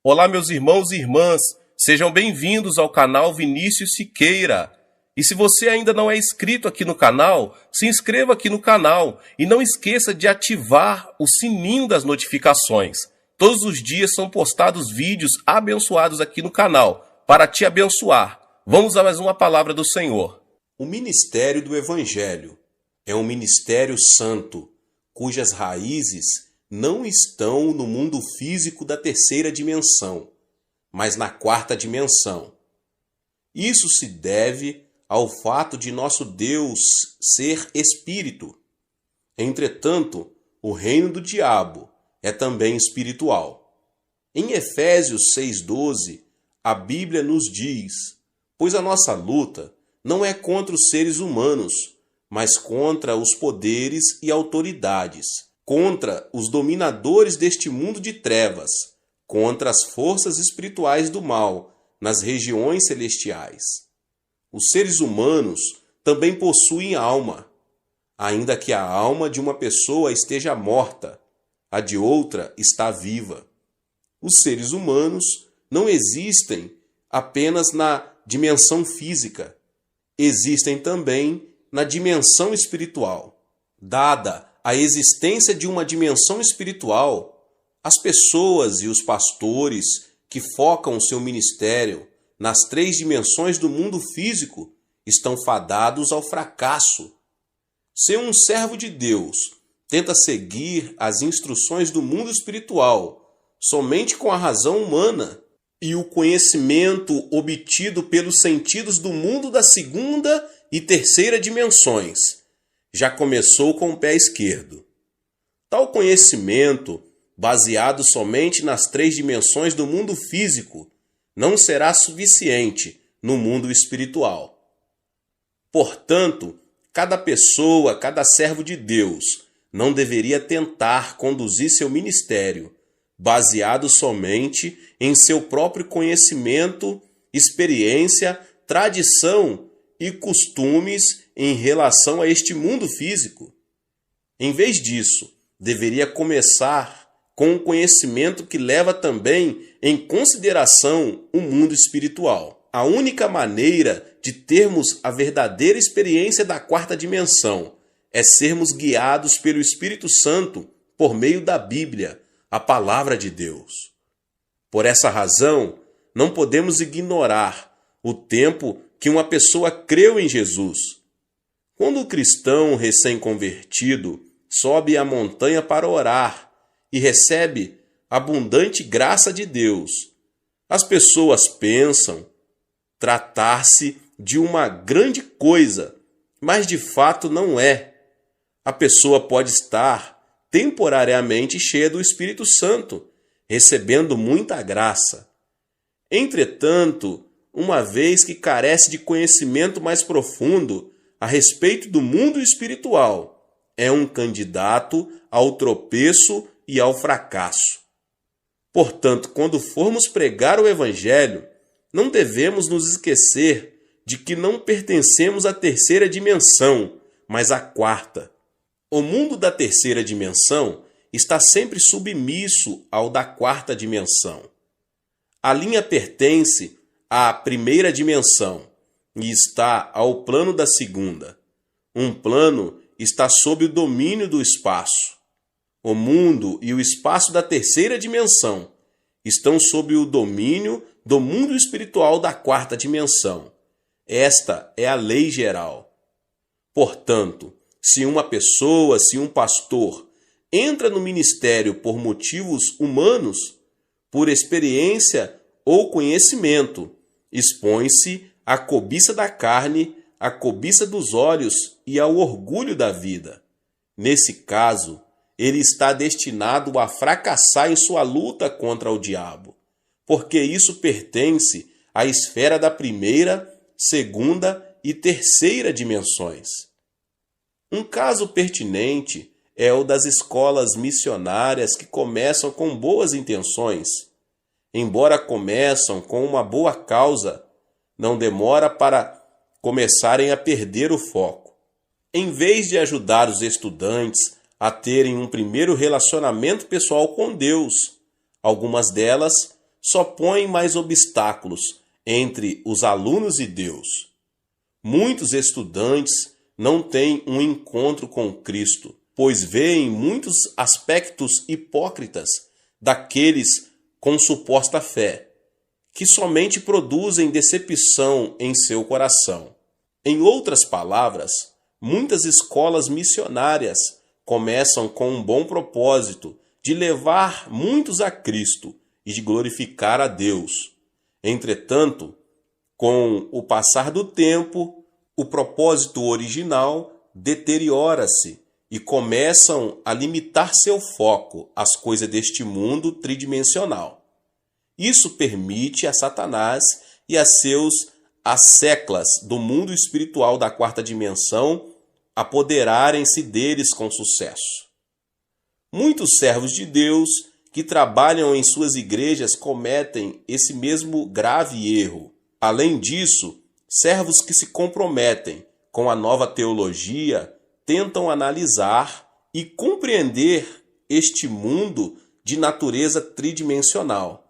Olá, meus irmãos e irmãs, sejam bem-vindos ao canal Vinícius Siqueira. E se você ainda não é inscrito aqui no canal, se inscreva aqui no canal e não esqueça de ativar o sininho das notificações. Todos os dias são postados vídeos abençoados aqui no canal, para te abençoar. Vamos a mais uma palavra do Senhor. O ministério do Evangelho é um ministério santo, cujas raízes não estão no mundo físico da terceira dimensão, mas na quarta dimensão. Isso se deve ao fato de nosso Deus ser espírito. Entretanto, o reino do diabo é também espiritual. Em Efésios 6,12, a Bíblia nos diz: pois a nossa luta não é contra os seres humanos, mas contra os poderes e autoridades, contra os dominadores deste mundo de trevas, contra as forças espirituais do mal nas regiões celestiais. Os seres humanos também possuem alma, ainda que a alma de uma pessoa esteja morta, a de outra está viva. Os seres humanos não existem apenas na dimensão física, existem também na dimensão espiritual. Dada a existência de uma dimensão espiritual, as pessoas e os pastores que focam seu ministério nas três dimensões do mundo físico estão fadados ao fracasso. Se um servo de Deus tenta seguir as instruções do mundo espiritual somente com a razão humana e o conhecimento obtido pelos sentidos do mundo da segunda e terceira dimensões, já começou com o pé esquerdo. Tal conhecimento, baseado somente nas três dimensões do mundo físico, não será suficiente no mundo espiritual. Portanto, cada pessoa, cada servo de Deus, não deveria tentar conduzir seu ministério baseado somente em seu próprio conhecimento, experiência, tradição e costumes em relação a este mundo físico. Em vez disso, deveria começar com um conhecimento que leva também em consideração o mundo espiritual. A única maneira de termos a verdadeira experiência da quarta dimensão é sermos guiados pelo Espírito Santo por meio da Bíblia, a palavra de Deus. Por essa razão, não podemos ignorar o tempo que uma pessoa creu em Jesus. Quando o cristão recém-convertido sobe a montanha para orar e recebe abundante graça de Deus, as pessoas pensam tratar-se de uma grande coisa, mas de fato não é. A pessoa pode estar temporariamente cheia do Espírito Santo, recebendo muita graça. Entretanto, uma vez que carece de conhecimento mais profundo a respeito do mundo espiritual, é um candidato ao tropeço e ao fracasso. Portanto, quando formos pregar o Evangelho, não devemos nos esquecer de que não pertencemos à terceira dimensão, mas à quarta. O mundo da terceira dimensão está sempre submisso ao da quarta dimensão. A linha pertence à primeira dimensão e está ao plano da segunda. Um plano está sob o domínio do espaço. O mundo e o espaço da terceira dimensão estão sob o domínio do mundo espiritual da quarta dimensão. Esta é a lei geral. Portanto, se uma pessoa, se um pastor, entra no ministério por motivos humanos, por experiência ou conhecimento, expõe-se à cobiça da carne, à cobiça dos olhos e ao orgulho da vida. Nesse caso, ele está destinado a fracassar em sua luta contra o diabo, porque isso pertence à esfera da primeira, segunda e terceira dimensões. Um caso pertinente é o das escolas missionárias que começam com boas intenções. Embora começam com uma boa causa, não demora para começarem a perder o foco. Em vez de ajudar os estudantes a terem um primeiro relacionamento pessoal com Deus, algumas delas só põe mais obstáculos entre os alunos e Deus. Muitos estudantes não têm um encontro com Cristo, pois veem muitos aspectos hipócritas daqueles com suposta fé, que somente produzem decepção em seu coração. Em outras palavras, muitas escolas missionárias começam com um bom propósito de levar muitos a Cristo e de glorificar a Deus. Entretanto, com o passar do tempo, o propósito original deteriora-se e começam a limitar seu foco às coisas deste mundo tridimensional. Isso permite a Satanás e a seus asseclas do mundo espiritual da quarta dimensão apoderarem-se deles com sucesso. Muitos servos de Deus que trabalham em suas igrejas cometem esse mesmo grave erro. Além disso, servos que se comprometem com a nova teologia tentam analisar e compreender este mundo de natureza tridimensional.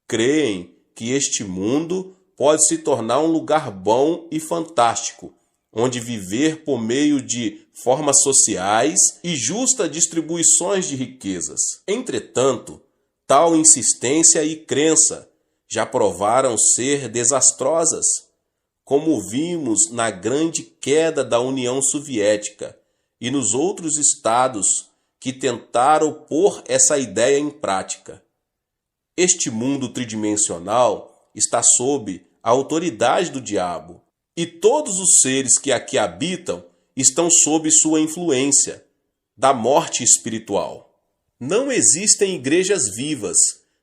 Creem que este mundo pode se tornar um lugar bom e fantástico, onde viver por meio de formas sociais e justa distribuições de riquezas. Entretanto, tal insistência e crença já provaram ser desastrosas, como vimos na grande queda da União Soviética e nos outros estados que tentaram pôr essa ideia em prática. Este mundo tridimensional está sob a autoridade do diabo, e todos os seres que aqui habitam estão sob sua influência, da morte espiritual. Não existem igrejas vivas,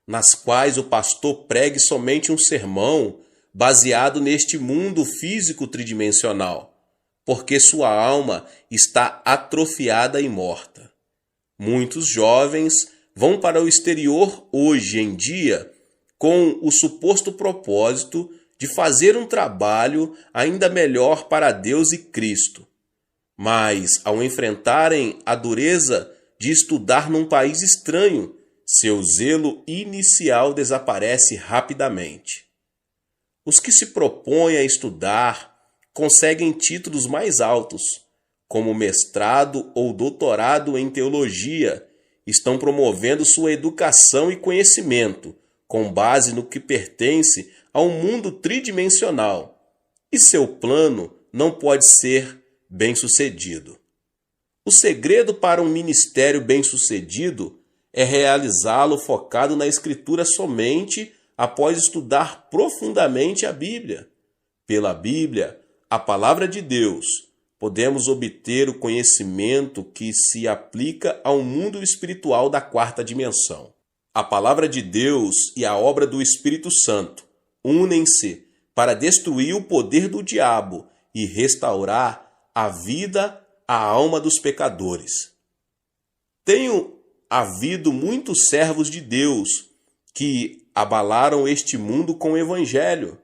nas quais o pastor pregue somente um sermão baseado neste mundo físico tridimensional, porque sua alma está atrofiada e morta. Muitos jovens vão para o exterior hoje em dia com o suposto propósito de fazer um trabalho ainda melhor para Deus e Cristo. Mas, ao enfrentarem a dureza de estudar num país estranho, seu zelo inicial desaparece rapidamente. Os que se propõem a estudar conseguem títulos mais altos, como mestrado ou doutorado em teologia, estão promovendo sua educação e conhecimento com base no que pertence ao mundo tridimensional, e seu plano não pode ser bem-sucedido. O segredo para um ministério bem-sucedido é realizá-lo focado na Escritura somente após estudar profundamente a Bíblia. Pela Bíblia, a palavra de Deus, podemos obter o conhecimento que se aplica ao mundo espiritual da quarta dimensão. A palavra de Deus e a obra do Espírito Santo unem-se para destruir o poder do diabo e restaurar a vida à alma dos pecadores. Tenho havido muitos servos de Deus que abalaram este mundo com o Evangelho,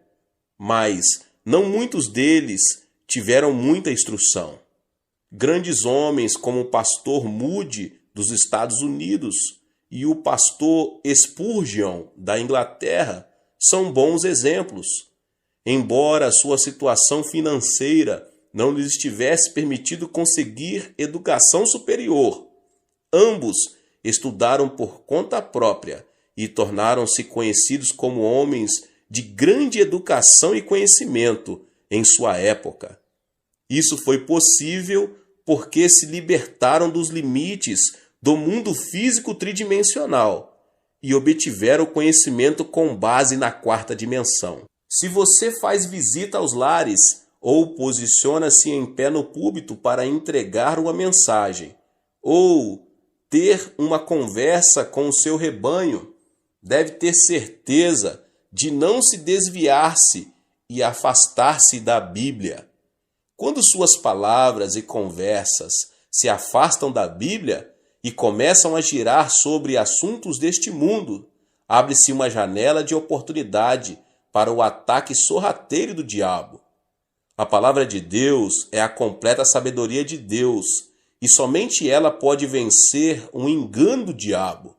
mas não muitos deles tiveram muita instrução. Grandes homens como o pastor Moody dos Estados Unidos e o pastor Spurgeon da Inglaterra são bons exemplos. Embora sua situação financeira não lhes tivesse permitido conseguir educação superior, ambos estudaram por conta própria e tornaram-se conhecidos como homens de grande educação e conhecimento em sua época. Isso foi possível porque se libertaram dos limites do mundo físico tridimensional e obtiveram conhecimento com base na quarta dimensão. Se você faz visita aos lares ou posiciona-se em pé no púlpito para entregar uma mensagem, ou ter uma conversa com o seu rebanho, deve ter certeza de não se desviar-se e afastar-se da Bíblia. Quando suas palavras e conversas se afastam da Bíblia e começam a girar sobre assuntos deste mundo, abre-se uma janela de oportunidade para o ataque sorrateiro do diabo. A palavra de Deus é a completa sabedoria de Deus, e somente ela pode vencer o engano do diabo.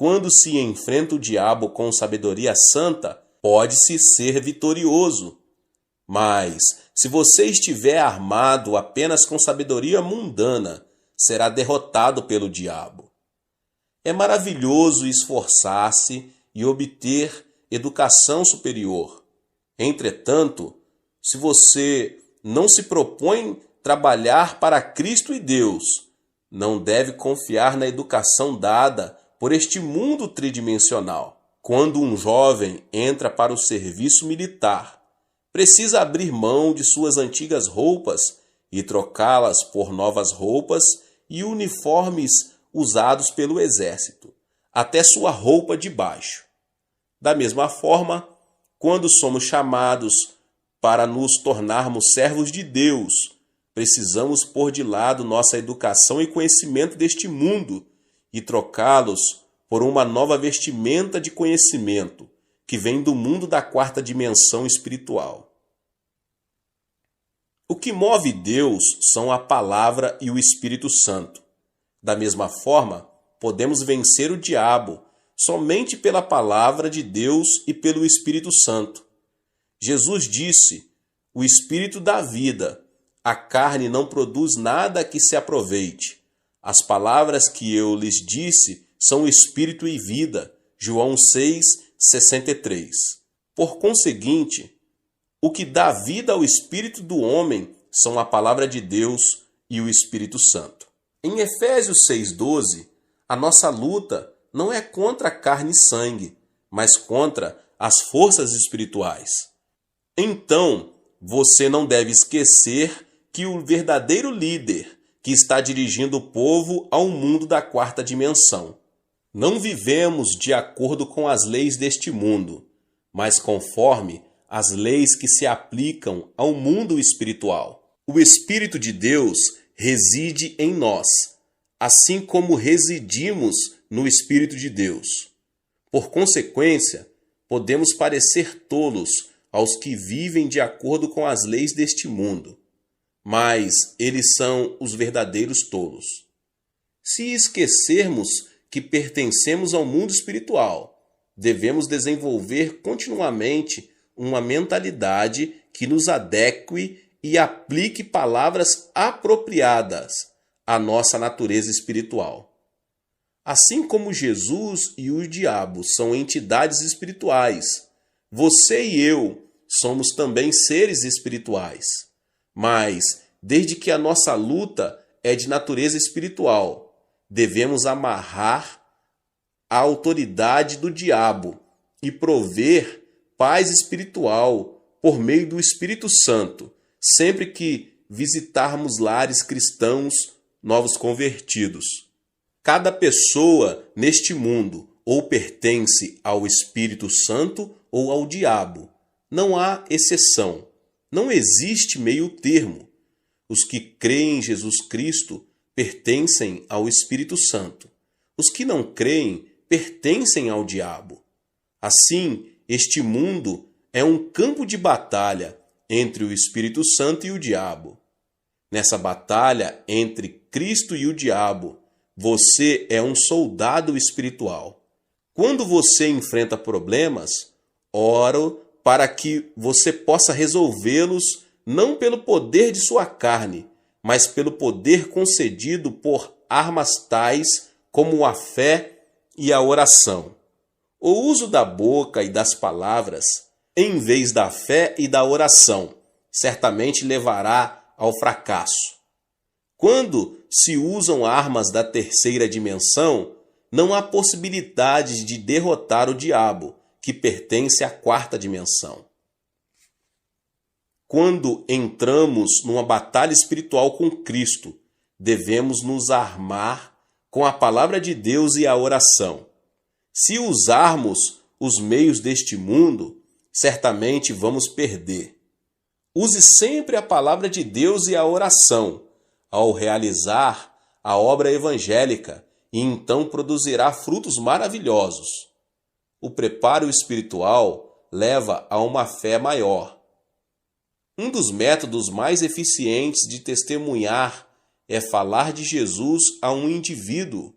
quando se enfrenta o diabo com sabedoria santa, pode-se ser vitorioso. Mas, se você estiver armado apenas com sabedoria mundana, será derrotado pelo diabo. É maravilhoso esforçar-se e obter educação superior. Entretanto, se você não se propõe trabalhar para Cristo e Deus, não deve confiar na educação dada por este mundo tridimensional. Quando um jovem entra para o serviço militar, precisa abrir mão de suas antigas roupas e trocá-las por novas roupas e uniformes usados pelo exército, até sua roupa de baixo. Da mesma forma, quando somos chamados para nos tornarmos servos de Deus, precisamos pôr de lado nossa educação e conhecimento deste mundo e trocá-los por uma nova vestimenta de conhecimento que vem do mundo da quarta dimensão espiritual. O que move Deus são a Palavra e o Espírito Santo. Da mesma forma, podemos vencer o diabo somente pela Palavra de Deus e pelo Espírito Santo. Jesus disse: "O Espírito dá vida, a carne não produz nada que se aproveite. As palavras que eu lhes disse são Espírito e vida." João 6:63. Por conseguinte, o que dá vida ao espírito do homem são a Palavra de Deus e o Espírito Santo. Em Efésios 6:12, a nossa luta não é contra carne e sangue, mas contra as forças espirituais. Então, você não deve esquecer que o verdadeiro líder que está dirigindo o povo ao mundo da quarta dimensão. Não vivemos de acordo com as leis deste mundo, mas conforme as leis que se aplicam ao mundo espiritual. O Espírito de Deus reside em nós, assim como residimos no Espírito de Deus. Por consequência, podemos parecer tolos aos que vivem de acordo com as leis deste mundo, mas eles são os verdadeiros tolos. Se esquecermos que pertencemos ao mundo espiritual, devemos desenvolver continuamente uma mentalidade que nos adeque e aplique palavras apropriadas à nossa natureza espiritual. Assim como Jesus e o diabo são entidades espirituais, você e eu somos também seres espirituais. Mas, desde que a nossa luta é de natureza espiritual, devemos amarrar a autoridade do diabo e prover paz espiritual por meio do Espírito Santo, sempre que visitarmos lares cristãos novos convertidos. Cada pessoa neste mundo ou pertence ao Espírito Santo ou ao diabo. Não há exceção. Não existe meio termo. Os que creem em Jesus Cristo pertencem ao Espírito Santo. Os que não creem pertencem ao diabo. Assim, este mundo é um campo de batalha entre o Espírito Santo e o diabo. Nessa batalha entre Cristo e o diabo, você é um soldado espiritual. Quando você enfrenta problemas, oro para que você possa resolvê-los não pelo poder de sua carne, mas pelo poder concedido por armas tais como a fé e a oração. O uso da boca e das palavras, em vez da fé e da oração, certamente levará ao fracasso. Quando se usam armas da terceira dimensão, não há possibilidade de derrotar o diabo, que pertence à quarta dimensão. Quando entramos numa batalha espiritual com Cristo, devemos nos armar com a palavra de Deus e a oração. Se usarmos os meios deste mundo, certamente vamos perder. Use sempre a palavra de Deus e a oração ao realizar a obra evangélica e então produzirá frutos maravilhosos. O preparo espiritual leva a uma fé maior. Um dos métodos mais eficientes de testemunhar é falar de Jesus a um indivíduo.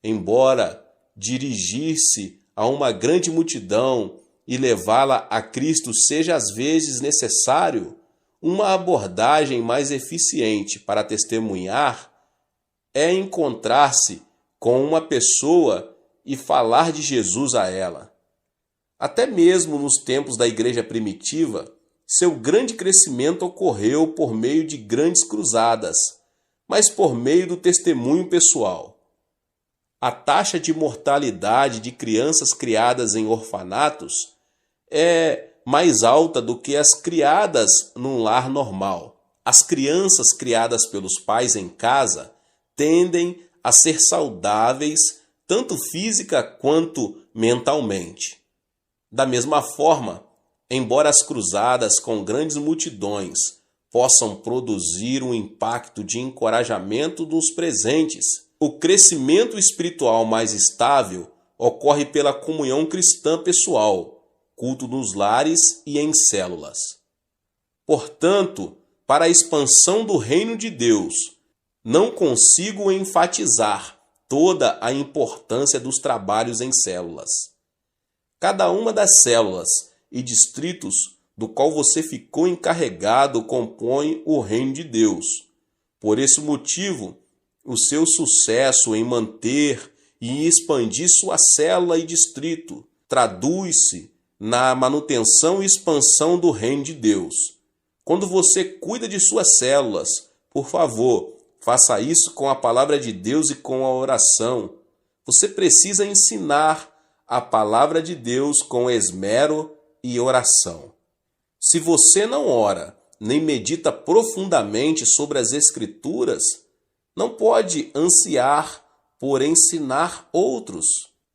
Embora dirigir-se a uma grande multidão e levá-la a Cristo seja às vezes necessário, uma abordagem mais eficiente para testemunhar é encontrar-se com uma pessoa e falar de Jesus a ela. Até mesmo nos tempos da igreja primitiva, seu grande crescimento ocorreu por meio de grandes cruzadas, mas por meio do testemunho pessoal. A taxa de mortalidade de crianças criadas em orfanatos é mais alta do que as criadas num lar normal. As crianças criadas pelos pais em casa tendem a ser saudáveis tanto física quanto mentalmente. Da mesma forma, embora as cruzadas com grandes multidões possam produzir um impacto de encorajamento dos presentes, o crescimento espiritual mais estável ocorre pela comunhão cristã pessoal, culto nos lares e em células. Portanto, para a expansão do reino de Deus, não consigo enfatizar toda a importância dos trabalhos em células. Cada uma das células e distritos do qual você ficou encarregado compõe o reino de Deus. Por esse motivo, o seu sucesso em manter e expandir sua célula e distrito traduz-se na manutenção e expansão do reino de Deus. Quando você cuida de suas células, por favor, faça isso com a palavra de Deus e com a oração. Você precisa ensinar a palavra de Deus com esmero e oração. Se você não ora, nem medita profundamente sobre as Escrituras, não pode ansiar por ensinar outros.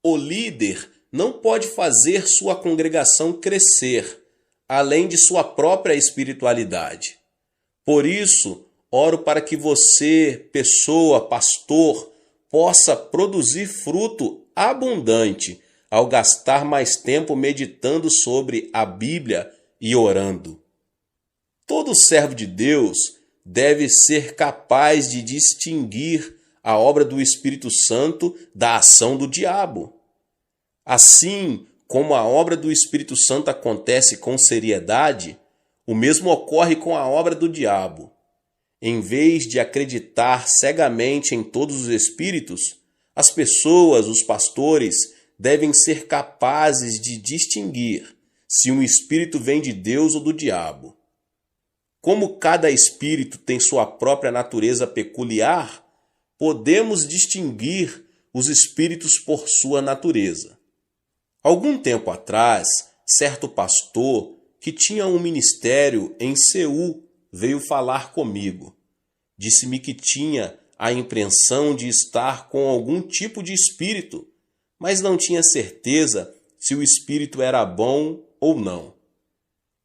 O líder não pode fazer sua congregação crescer, além de sua própria espiritualidade. Por isso, oro para que você, pessoa, pastor, possa produzir fruto abundante ao gastar mais tempo meditando sobre a Bíblia e orando. Todo servo de Deus deve ser capaz de distinguir a obra do Espírito Santo da ação do diabo. Assim como a obra do Espírito Santo acontece com seriedade, o mesmo ocorre com a obra do diabo. Em vez de acreditar cegamente em todos os espíritos, as pessoas, os pastores, devem ser capazes de distinguir se um espírito vem de Deus ou do diabo. Como cada espírito tem sua própria natureza peculiar, podemos distinguir os espíritos por sua natureza. Algum tempo atrás, certo pastor que tinha um ministério em Seul veio falar comigo. Disse-me que tinha a impressão de estar com algum tipo de espírito, mas não tinha certeza se o espírito era bom ou não.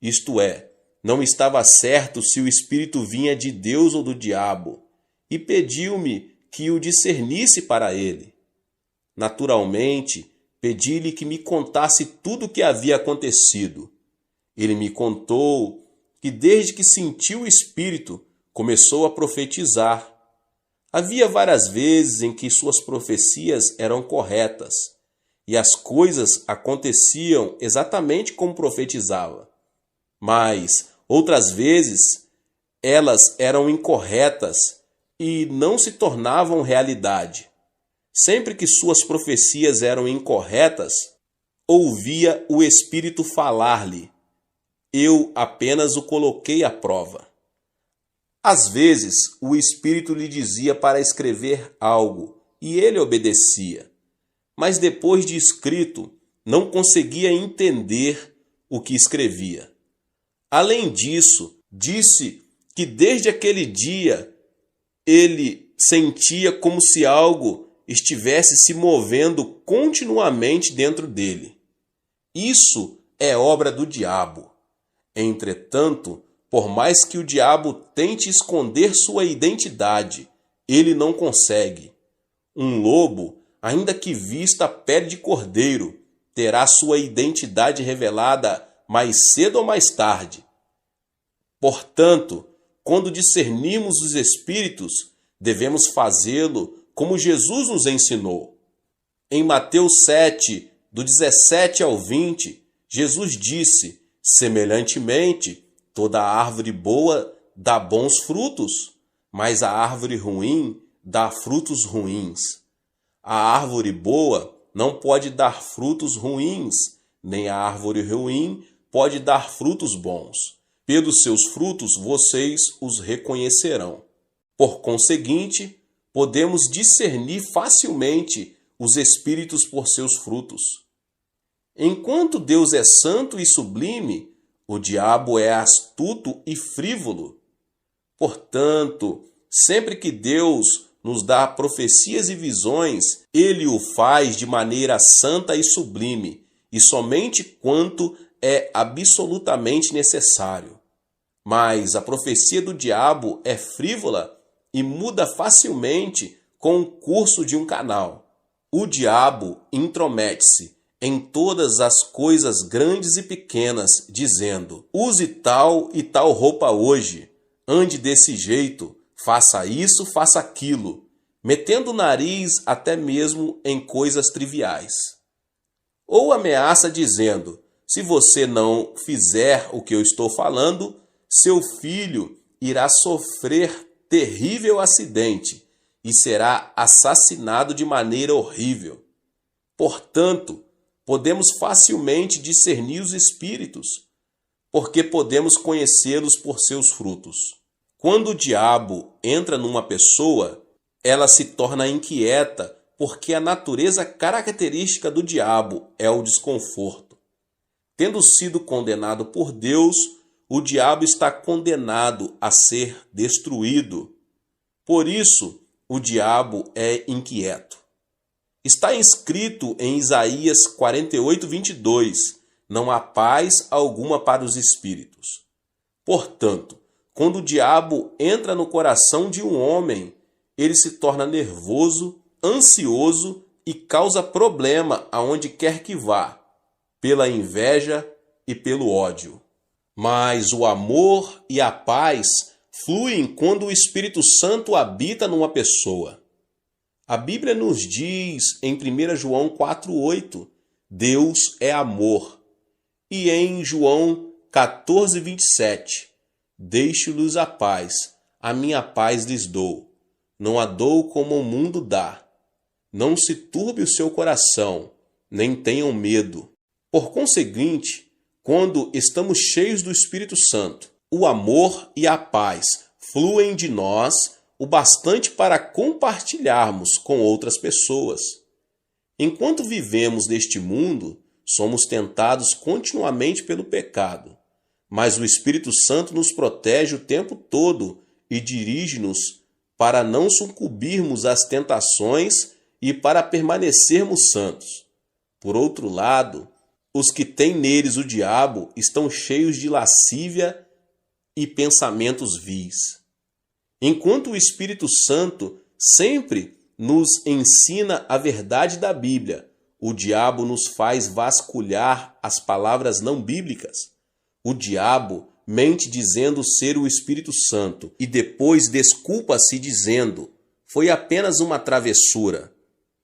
Isto é, não estava certo se o espírito vinha de Deus ou do diabo, e pediu-me que o discernisse para ele. Naturalmente, pedi-lhe que me contasse tudo o que havia acontecido. Ele me contou que desde que sentiu o espírito, começou a profetizar. Havia várias vezes em que suas profecias eram corretas, e as coisas aconteciam exatamente como profetizava. Mas, outras vezes, elas eram incorretas e não se tornavam realidade. Sempre que suas profecias eram incorretas, ouvia o Espírito falar-lhe. Eu apenas o coloquei à prova. Às vezes, o Espírito lhe dizia para escrever algo, e ele obedecia. Mas depois de escrito, não conseguia entender o que escrevia. Além disso, disse que desde aquele dia ele sentia como se algo estivesse se movendo continuamente dentro dele. Isso é obra do diabo. Entretanto, por mais que o diabo tente esconder sua identidade, ele não consegue. Um lobo, ainda que vista a pele de cordeiro, terá sua identidade revelada mais cedo ou mais tarde. Portanto, quando discernimos os espíritos, devemos fazê-lo como Jesus nos ensinou. Em Mateus 7, do 17 ao 20, Jesus disse: semelhantemente, toda árvore boa dá bons frutos, mas a árvore ruim dá frutos ruins. A árvore boa não pode dar frutos ruins, nem a árvore ruim pode dar frutos bons. Pelos seus frutos vocês os reconhecerão. Por conseguinte, podemos discernir facilmente os espíritos por seus frutos. Enquanto Deus é santo e sublime, o diabo é astuto e frívolo. Portanto, sempre que Deus nos dá profecias e visões, ele o faz de maneira santa e sublime, e somente quanto é absolutamente necessário. Mas a profecia do diabo é frívola e muda facilmente com o curso de um canal. O diabo intromete-se em todas as coisas grandes e pequenas, dizendo: use tal e tal roupa hoje, ande desse jeito, faça isso, faça aquilo, metendo o nariz até mesmo em coisas triviais. Ou ameaça dizendo: se você não fizer o que eu estou falando, seu filho irá sofrer terrível acidente e será assassinado de maneira horrível. Portanto, podemos facilmente discernir os espíritos, porque podemos conhecê-los por seus frutos. Quando o diabo entra numa pessoa, ela se torna inquieta, porque a natureza característica do diabo é o desconforto. Tendo sido condenado por Deus, o diabo está condenado a ser destruído. Por isso, o diabo é inquieto. Está escrito em Isaías 48, 22, não há paz alguma para os espíritos. Portanto, quando o diabo entra no coração de um homem, ele se torna nervoso, ansioso e causa problema aonde quer que vá, pela inveja e pelo ódio. Mas o amor e a paz fluem quando o Espírito Santo habita numa pessoa. A Bíblia nos diz em 1 João 4,8, Deus é amor. E em João 14, 27, deixo-lhes a paz, a minha paz lhes dou. Não a dou como o mundo dá. Não se turbe o seu coração, nem tenham medo. Por conseguinte, quando estamos cheios do Espírito Santo, o amor e a paz fluem de nós o bastante para compartilharmos com outras pessoas. Enquanto vivemos neste mundo, somos tentados continuamente pelo pecado, mas o Espírito Santo nos protege o tempo todo e dirige-nos para não sucumbirmos às tentações e para permanecermos santos. Por outro lado, os que têm neles o diabo estão cheios de lascívia e pensamentos vis. Enquanto o Espírito Santo sempre nos ensina a verdade da Bíblia, o diabo nos faz vasculhar as palavras não bíblicas. O diabo mente dizendo ser o Espírito Santo e depois desculpa-se dizendo: foi apenas uma travessura.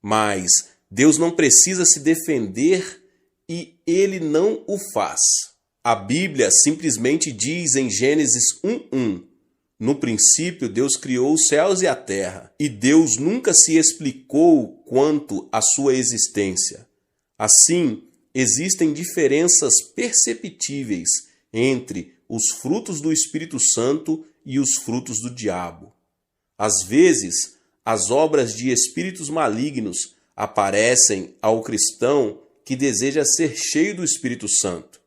Mas Deus não precisa se defender e ele não o faz. A Bíblia simplesmente diz em Gênesis 1:1: no princípio Deus criou os céus e a terra, e Deus nunca se explicou quanto à sua existência. Assim, existem diferenças perceptíveis entre os frutos do Espírito Santo e os frutos do diabo. Às vezes, as obras de espíritos malignos aparecem ao cristão que deseja ser cheio do Espírito Santo.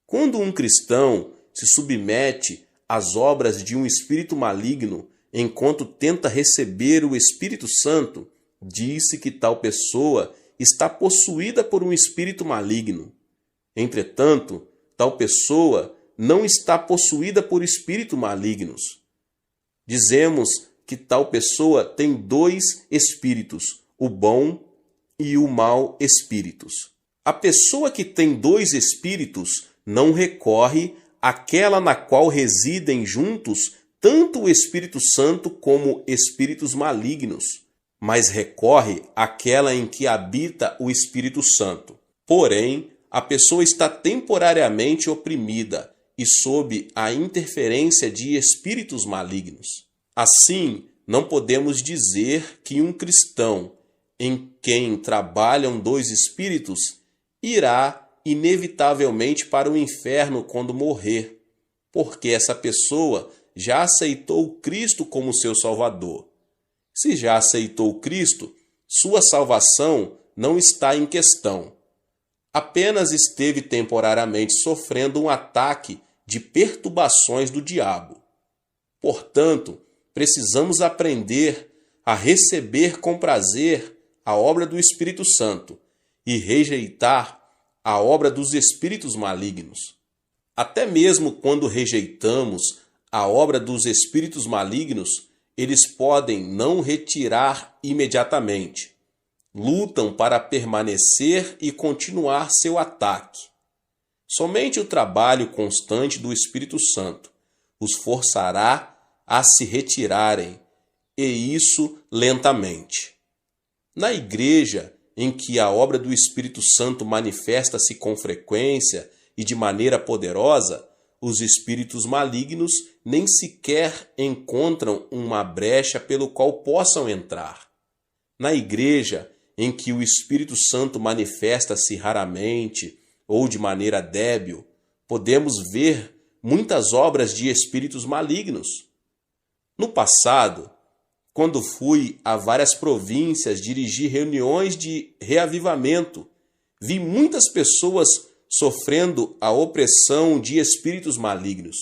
Quando um cristão se submete às obras de um espírito maligno enquanto tenta receber o Espírito Santo, diz-se que tal pessoa está possuída por um espírito maligno. Entretanto, tal pessoa não está possuída por espíritos malignos. Dizemos que tal pessoa tem dois espíritos, o bom e o mau espíritos. A pessoa que tem dois espíritos não recorre àquela na qual residem juntos tanto o Espírito Santo como espíritos malignos. mas recorre àquela em que habita o Espírito Santo. Porém, a pessoa está temporariamente oprimida e sob a interferência de espíritos malignos. Assim, não podemos dizer que um cristão em quem trabalham dois espíritos irá inevitavelmente para o inferno quando morrer, porque essa pessoa já aceitou Cristo como seu Salvador. Se já aceitou Cristo, sua salvação não está em questão. Apenas esteve temporariamente sofrendo um ataque de perturbações do diabo. Portanto, precisamos aprender a receber com prazer a obra do Espírito Santo e rejeitar a obra dos espíritos malignos. Até mesmo quando rejeitamos a obra dos espíritos malignos, eles podem não retirar imediatamente. Lutam para permanecer e continuar seu ataque. Somente o trabalho constante do Espírito Santo os forçará a se retirarem, e isso lentamente. Na igreja em que a obra do Espírito Santo manifesta-se com frequência e de maneira poderosa, os espíritos malignos nem sequer encontram uma brecha pelo qual possam entrar. Na igreja em que o Espírito Santo manifesta-se raramente ou de maneira débil, podemos ver muitas obras de espíritos malignos. No passado, quando fui a várias províncias dirigir reuniões de reavivamento, vi muitas pessoas sofrendo a opressão de espíritos malignos.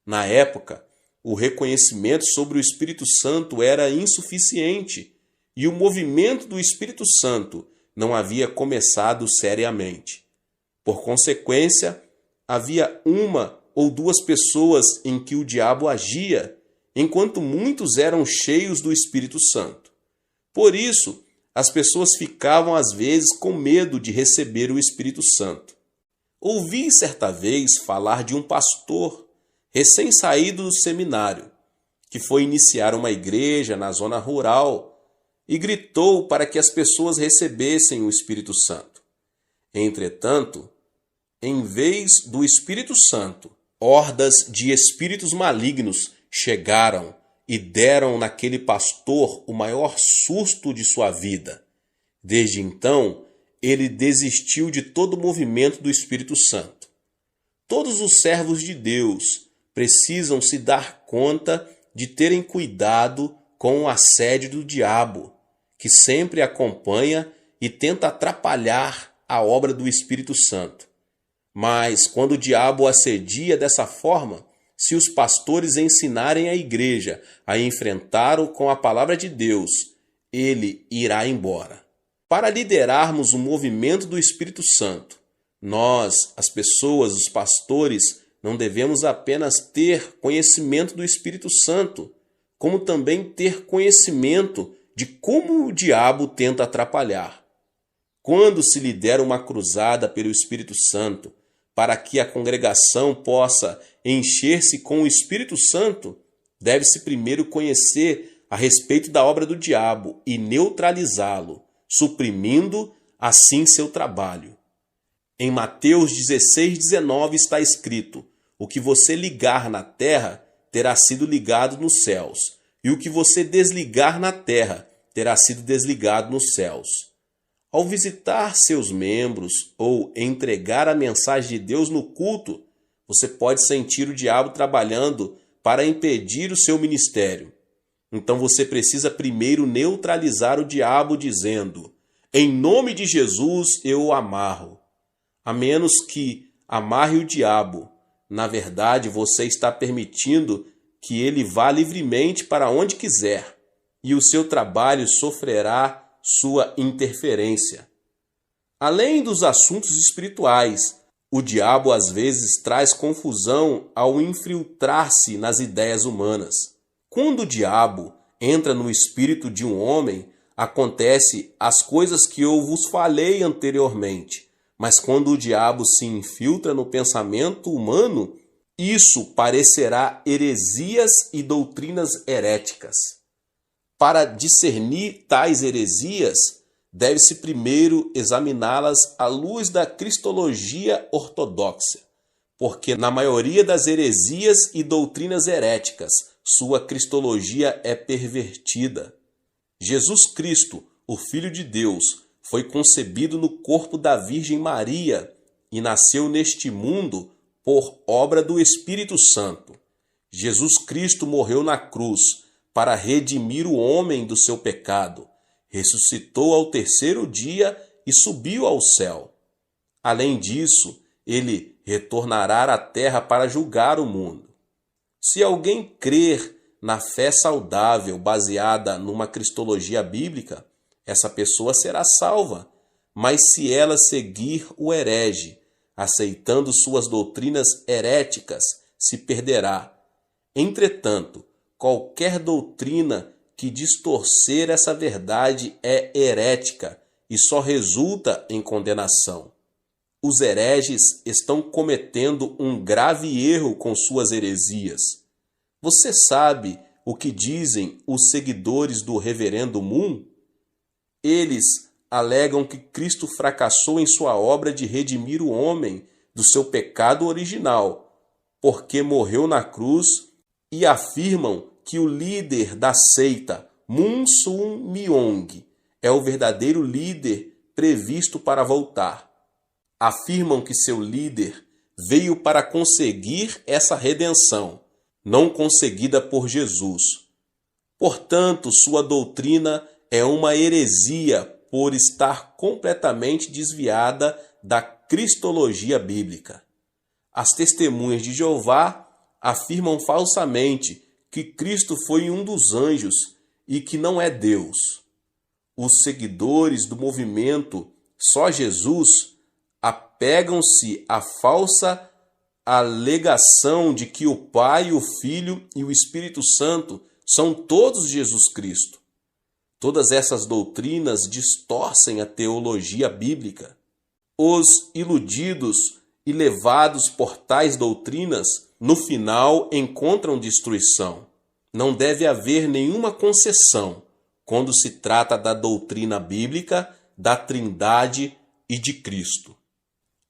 Na época, o reconhecimento sobre o Espírito Santo era insuficiente e o movimento do Espírito Santo não havia começado seriamente. Por consequência, havia uma ou duas pessoas em que o diabo agia, enquanto muitos eram cheios do Espírito Santo. Por isso, as pessoas ficavam às vezes com medo de receber o Espírito Santo. Ouvi certa vez falar de um pastor recém-saído do seminário, que foi iniciar uma igreja na zona rural e gritou para que as pessoas recebessem o Espírito Santo. Entretanto, em vez do Espírito Santo, hordas de espíritos malignos chegaram e deram naquele pastor o maior susto de sua vida. Desde então, ele desistiu de todo o movimento do Espírito Santo. Todos os servos de Deus precisam se dar conta de terem cuidado com o assédio do diabo, que sempre acompanha e tenta atrapalhar a obra do Espírito Santo. Mas quando o diabo assedia dessa forma, se os pastores ensinarem a igreja a enfrentá-lo com a palavra de Deus, ele irá embora. Para liderarmos o movimento do Espírito Santo, nós, as pessoas, os pastores, não devemos apenas ter conhecimento do Espírito Santo, como também ter conhecimento de como o diabo tenta atrapalhar. Quando se lidera uma cruzada pelo Espírito Santo, para que a congregação possa encher-se com o Espírito Santo, deve-se primeiro conhecer a respeito da obra do diabo e neutralizá-lo, suprimindo assim seu trabalho. Em Mateus 16:19 está escrito: o que você ligar na terra terá sido ligado nos céus, e o que você desligar na terra terá sido desligado nos céus. Ao visitar seus membros ou entregar a mensagem de Deus no culto, você pode sentir o diabo trabalhando para impedir o seu ministério. Então você precisa primeiro neutralizar o diabo dizendo: em nome de Jesus eu o amarro. A menos que amarre o diabo, na verdade você está permitindo que ele vá livremente para onde quiser, e o seu trabalho sofrerá sua interferência. Além dos assuntos espirituais, o diabo às vezes traz confusão ao infiltrar-se nas ideias humanas. Quando o diabo entra no espírito de um homem, acontece as coisas que eu vos falei anteriormente. Mas quando o diabo se infiltra no pensamento humano, isso parecerá heresias e doutrinas heréticas. Para discernir tais heresias, deve-se primeiro examiná-las à luz da cristologia ortodoxa, porque na maioria das heresias e doutrinas heréticas, sua cristologia é pervertida. Jesus Cristo, o Filho de Deus, foi concebido no corpo da Virgem Maria e nasceu neste mundo por obra do Espírito Santo. Jesus Cristo morreu na cruz para redimir o homem do seu pecado, ressuscitou ao terceiro dia e subiu ao céu. Além disso, ele retornará à terra para julgar o mundo. Se alguém crer na fé saudável baseada numa cristologia bíblica, essa pessoa será salva, mas se ela seguir o herege, aceitando suas doutrinas heréticas, se perderá. Entretanto, qualquer doutrina que distorcer essa verdade é herética e só resulta em condenação. Os hereges estão cometendo um grave erro com suas heresias. Você sabe o que dizem os seguidores do Reverendo Moon? Eles alegam que Cristo fracassou em sua obra de redimir o homem do seu pecado original, porque morreu na cruz, e afirmam que o líder da seita, Moon Sun Myung, é o verdadeiro líder previsto para voltar. Afirmam que seu líder veio para conseguir essa redenção, não conseguida por Jesus. Portanto, sua doutrina é uma heresia por estar completamente desviada da cristologia bíblica. As testemunhas de Jeová afirmam falsamente que Cristo foi um dos anjos e que não é Deus. Os seguidores do movimento Só Jesus apegam-se à falsa alegação de que o Pai, o Filho e o Espírito Santo são todos Jesus Cristo. Todas essas doutrinas distorcem a teologia bíblica. Os iludidos e levados por tais doutrinas, no final encontram destruição. Não deve haver nenhuma concessão quando se trata da doutrina bíblica, da Trindade e de Cristo.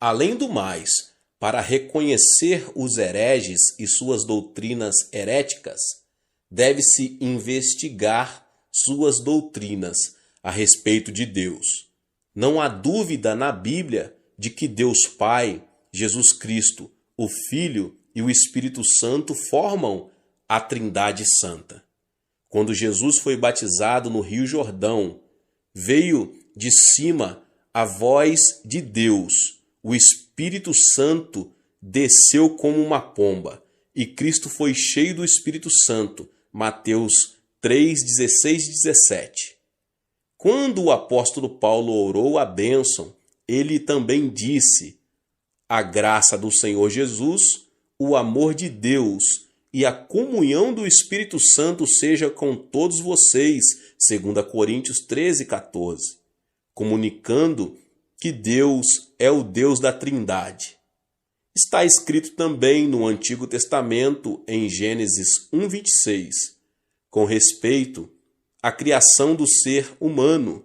Além do mais, para reconhecer os hereges e suas doutrinas heréticas, deve-se investigar suas doutrinas a respeito de Deus. Não há dúvida na Bíblia de que Deus Pai, Jesus Cristo, o Filho e o Espírito Santo formam a Trindade Santa. Quando Jesus foi batizado no Rio Jordão, veio de cima a voz de Deus. O Espírito Santo desceu como uma pomba e Cristo foi cheio do Espírito Santo. Mateus 3, 16 e 17. Quando o apóstolo Paulo orou a bênção, ele também disse: a graça do Senhor Jesus, o amor de Deus e a comunhão do Espírito Santo seja com todos vocês, 2 Coríntios 13, 14, comunicando que Deus é o Deus da Trindade. Está escrito também no Antigo Testamento, em Gênesis 1, 26, com respeito à criação do ser humano.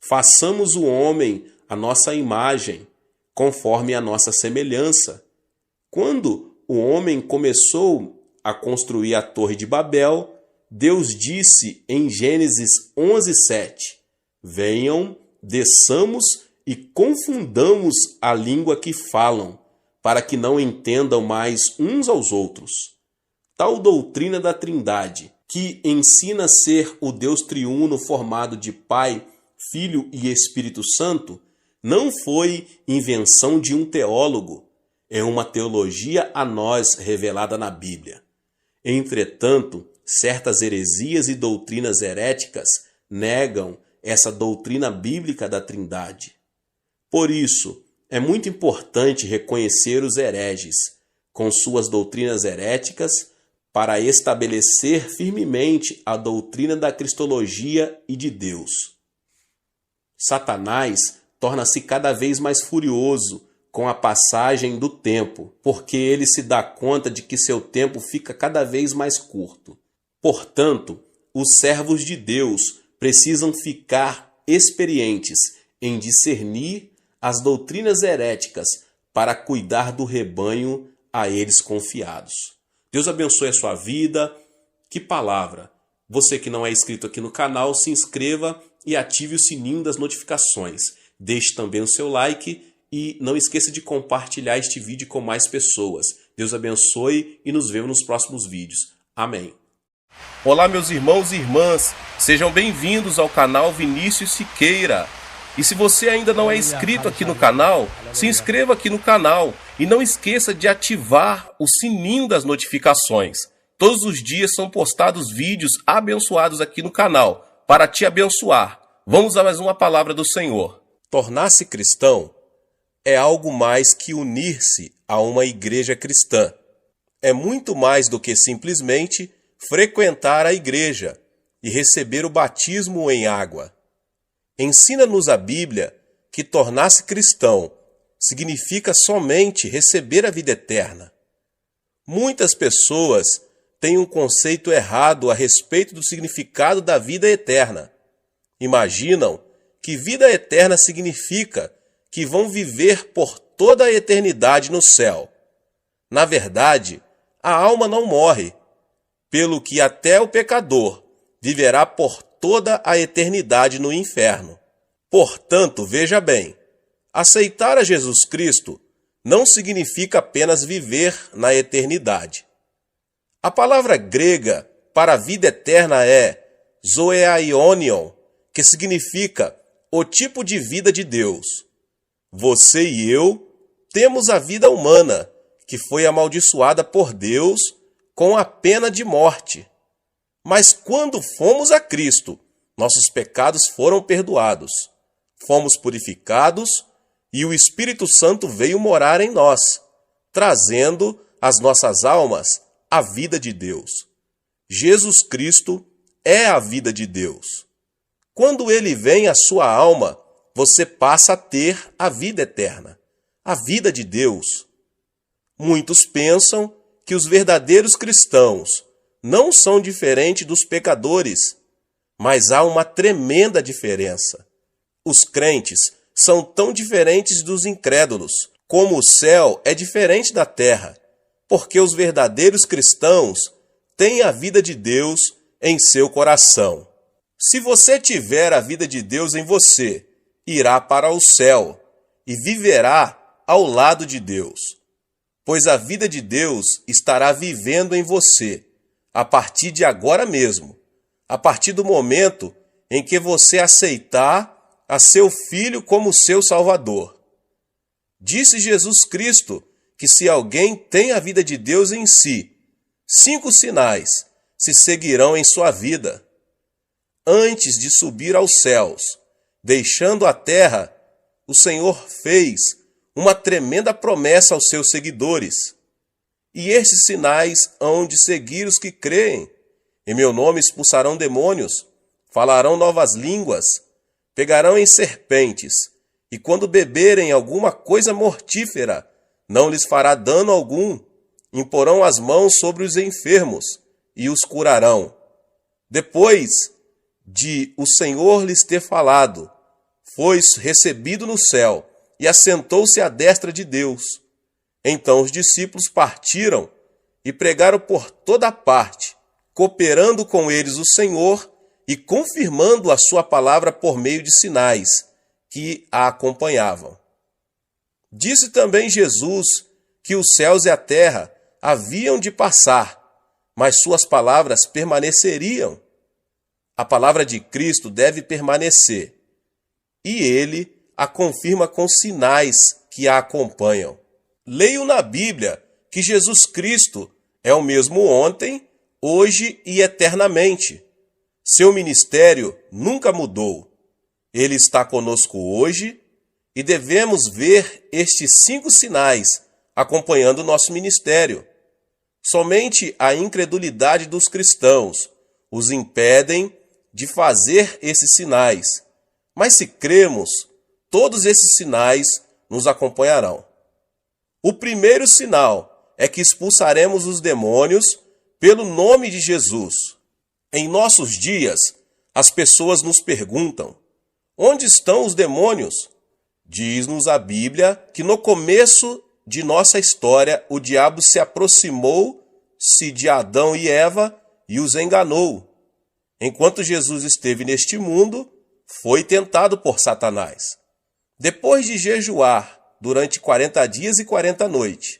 Façamos o homem à nossa imagem, conforme a nossa semelhança. Quando o homem começou a construir a Torre de Babel, Deus disse em Gênesis 11, 7, venham, desçamos e confundamos a língua que falam, para que não entendam mais uns aos outros. Tal doutrina da Trindade, que ensina ser o Deus triuno formado de Pai, Filho e Espírito Santo, não foi invenção de um teólogo, é uma teologia a nós revelada na Bíblia. Entretanto, certas heresias e doutrinas heréticas negam essa doutrina bíblica da Trindade. Por isso, é muito importante reconhecer os hereges, com suas doutrinas heréticas, para estabelecer firmemente a doutrina da cristologia e de Deus. Satanás torna-se cada vez mais furioso com a passagem do tempo, porque ele se dá conta de que seu tempo fica cada vez mais curto. Portanto, os servos de Deus precisam ficar experientes em discernir as doutrinas heréticas para cuidar do rebanho a eles confiados. Deus abençoe a sua vida. Que palavra! Você que não é inscrito aqui no canal, se inscreva e ative o sininho das notificações. Deixe também o seu like e não esqueça de compartilhar este vídeo com mais pessoas. Deus abençoe e nos vemos nos próximos vídeos. Amém. Olá, meus irmãos e irmãs, sejam bem-vindos ao canal Vinícius Siqueira. E se você ainda não é inscrito aqui no canal, se inscreva aqui no canal e não esqueça de ativar o sininho das notificações. Todos os dias são postados vídeos abençoados aqui no canal para te abençoar. Vamos a mais uma palavra do Senhor. Tornar-se cristão é algo mais que unir-se a uma igreja cristã. É muito mais do que simplesmente frequentar a igreja e receber o batismo em água. Ensina-nos a Bíblia que tornar-se cristão significa somente receber a vida eterna. Muitas pessoas têm um conceito errado a respeito do significado da vida eterna. Imaginam que vida eterna significa que vão viver por toda a eternidade no céu. Na verdade, a alma não morre, pelo que até o pecador viverá por toda a eternidade no inferno. Portanto, veja bem, aceitar a Jesus Cristo não significa apenas viver na eternidade. A palavra grega para a vida eterna é zoeaionion, que significa o tipo de vida de Deus. Você e eu temos a vida humana, que foi amaldiçoada por Deus com a pena de morte. Mas quando fomos a Cristo, nossos pecados foram perdoados, fomos purificados e o Espírito Santo veio morar em nós, trazendo às nossas almas a vida de Deus. Jesus Cristo é a vida de Deus. Quando Ele vem à sua alma, você passa a ter a vida eterna, a vida de Deus. Muitos pensam que os verdadeiros cristãos não são diferentes dos pecadores, mas há uma tremenda diferença. Os crentes são tão diferentes dos incrédulos, como o céu é diferente da terra, porque os verdadeiros cristãos têm a vida de Deus em seu coração. Se você tiver a vida de Deus em você, irá para o céu e viverá ao lado de Deus, pois a vida de Deus estará vivendo em você a partir de agora mesmo, a partir do momento em que você aceitar a seu Filho como seu Salvador. Disse Jesus Cristo que se alguém tem a vida de Deus em si, 5 sinais se seguirão em sua vida. Antes de subir aos céus, deixando a terra, o Senhor fez uma tremenda promessa aos seus seguidores. E esses sinais hão de seguir os que creem. Em meu nome expulsarão demônios, falarão novas línguas, pegarão em serpentes, e quando beberem alguma coisa mortífera, não lhes fará dano algum. Imporão as mãos sobre os enfermos e os curarão. Depois de o Senhor lhes ter falado, foi recebido no céu e assentou-se à destra de Deus. Então os discípulos partiram e pregaram por toda parte, cooperando com eles o Senhor e confirmando a sua palavra por meio de sinais que a acompanhavam. Disse também Jesus que os céus e a terra haviam de passar, mas suas palavras permaneceriam. A palavra de Cristo deve permanecer, e ele a confirma com sinais que a acompanham. Leio na Bíblia que Jesus Cristo é o mesmo ontem, hoje e eternamente. Seu ministério nunca mudou. Ele está conosco hoje e devemos ver estes 5 sinais acompanhando o nosso ministério. Somente a incredulidade dos cristãos os impedem de fazer esses sinais. Mas se cremos, todos esses sinais nos acompanharão. O primeiro sinal é que expulsaremos os demônios pelo nome de Jesus. Em nossos dias, as pessoas nos perguntam: onde estão os demônios? Diz-nos a Bíblia que no começo de nossa história o diabo se aproximou-se de Adão e Eva e os enganou. Enquanto Jesus esteve neste mundo, foi tentado por Satanás. Depois de jejuar durante 40 dias e 40 noites,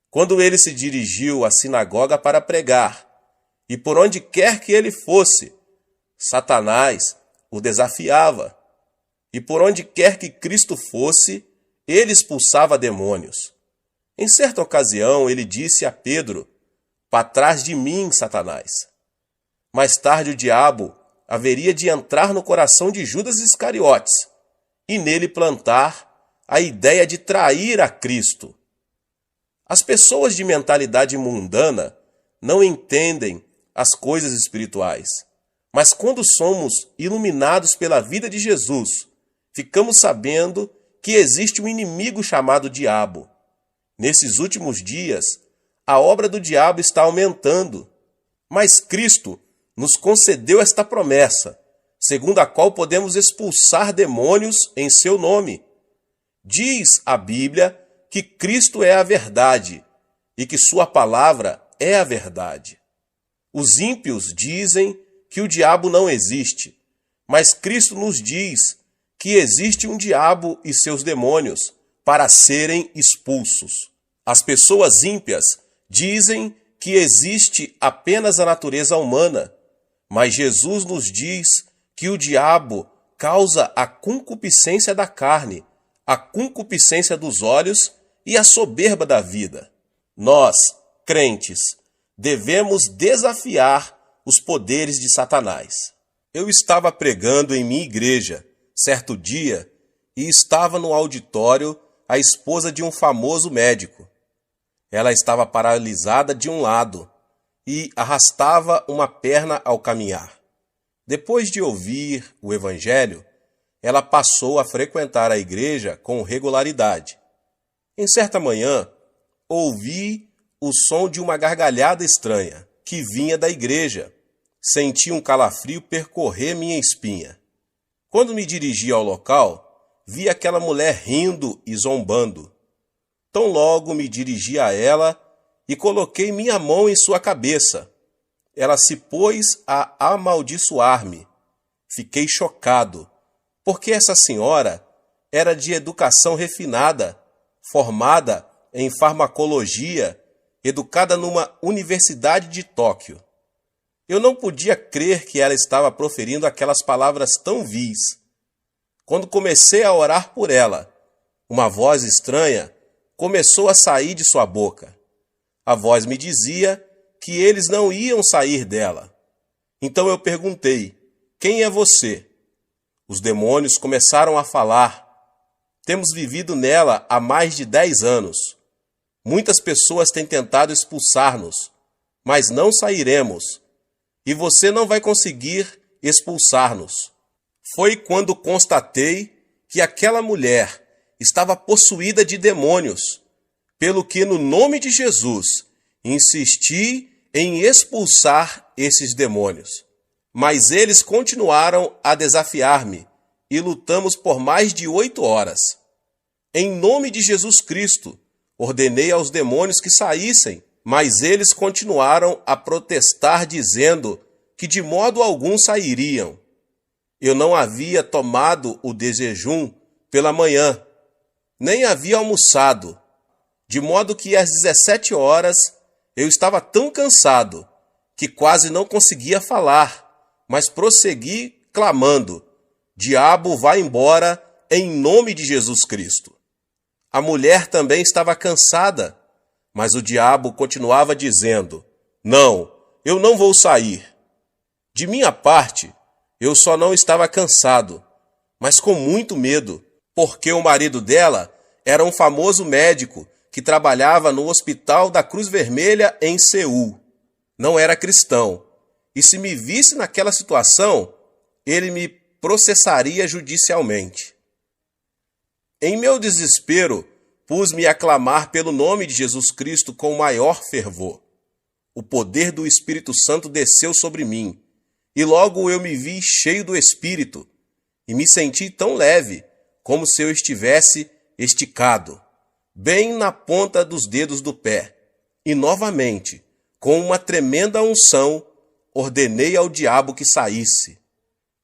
quando ele se dirigiu à sinagoga para pregar, e por onde quer que ele fosse, Satanás o desafiava. E por onde quer que Cristo fosse, ele expulsava demônios. Em certa ocasião, ele disse a Pedro: "Para trás de mim, Satanás." Mais tarde, o diabo haveria de entrar no coração de Judas Iscariotes e nele plantar a ideia de trair a Cristo. As pessoas de mentalidade mundana não entendem as coisas espirituais, mas quando somos iluminados pela vida de Jesus, ficamos sabendo que existe um inimigo chamado diabo. Nesses últimos dias, a obra do diabo está aumentando, mas Cristo nos concedeu esta promessa, segundo a qual podemos expulsar demônios em seu nome. Diz a Bíblia que Cristo é a verdade e que sua palavra é a verdade. Os ímpios dizem que o diabo não existe, mas Cristo nos diz que existe um diabo e seus demônios para serem expulsos. As pessoas ímpias dizem que existe apenas a natureza humana, mas Jesus nos diz que o diabo causa a concupiscência da carne, a concupiscência dos olhos e a soberba da vida. Nós, crentes, devemos desafiar os poderes de Satanás. Eu estava pregando em minha igreja certo dia e estava no auditório a esposa de um famoso médico. Ela estava paralisada de um lado e arrastava uma perna ao caminhar. Depois de ouvir o evangelho, ela passou a frequentar a igreja com regularidade. Em certa manhã, ouvi o som de uma gargalhada estranha que vinha da igreja. Senti um calafrio percorrer minha espinha. Quando me dirigi ao local, vi aquela mulher rindo e zombando. Tão logo me dirigi a ela e coloquei minha mão em sua cabeça. Ela se pôs a amaldiçoar-me. Fiquei chocado, porque essa senhora era de educação refinada, formada em farmacologia, educada numa universidade de Tóquio. Eu não podia crer que ela estava proferindo aquelas palavras tão vis. Quando comecei a orar por ela, uma voz estranha começou a sair de sua boca. A voz me dizia que eles não iam sair dela. Então eu perguntei: "Quem é você?" Os demônios começaram a falar: "Temos vivido nela há mais de 10 anos. Muitas pessoas têm tentado expulsar-nos, mas não sairemos. E você não vai conseguir expulsar-nos." Foi quando constatei que aquela mulher estava possuída de demônios, pelo que, no nome de Jesus, insisti em expulsar esses demônios. Mas eles continuaram a desafiar-me e lutamos por mais de 8 horas. Em nome de Jesus Cristo, ordenei aos demônios que saíssem, mas eles continuaram a protestar, dizendo que de modo algum sairiam. Eu não havia tomado o de jejum pela manhã, nem havia almoçado, de modo que às 17 horas eu estava tão cansado que quase não conseguia falar, mas prossegui clamando: "Diabo, vá embora em nome de Jesus Cristo." A mulher também estava cansada, mas o diabo continuava dizendo: "Não, eu não vou sair." De minha parte, eu só não estava cansado, mas com muito medo, porque o marido dela era um famoso médico que trabalhava no Hospital da Cruz Vermelha em Seul. Não era cristão, e se me visse naquela situação, ele me processaria judicialmente. Em meu desespero, pus-me a clamar pelo nome de Jesus Cristo com maior fervor. O poder do Espírito Santo desceu sobre mim, E logo eu me vi cheio do Espírito, e me senti tão leve, como se eu estivesse esticado, bem na ponta dos dedos do pé. E novamente, com uma tremenda unção, ordenei ao diabo que saísse.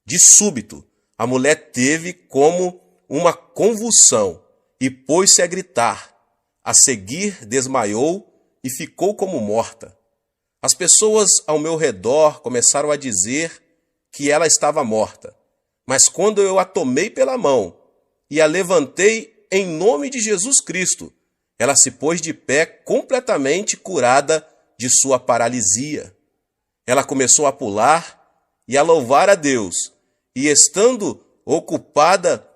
De súbito, a mulher teve como uma convulsão e pôs-se a gritar. A seguir, desmaiou e ficou como morta. As pessoas ao meu redor começaram a dizer que ela estava morta. Mas quando eu a tomei pela mão e a levantei em nome de Jesus Cristo, ela se pôs de pé completamente curada de sua paralisia. Ela começou a pular e a louvar a Deus, e estando ocupada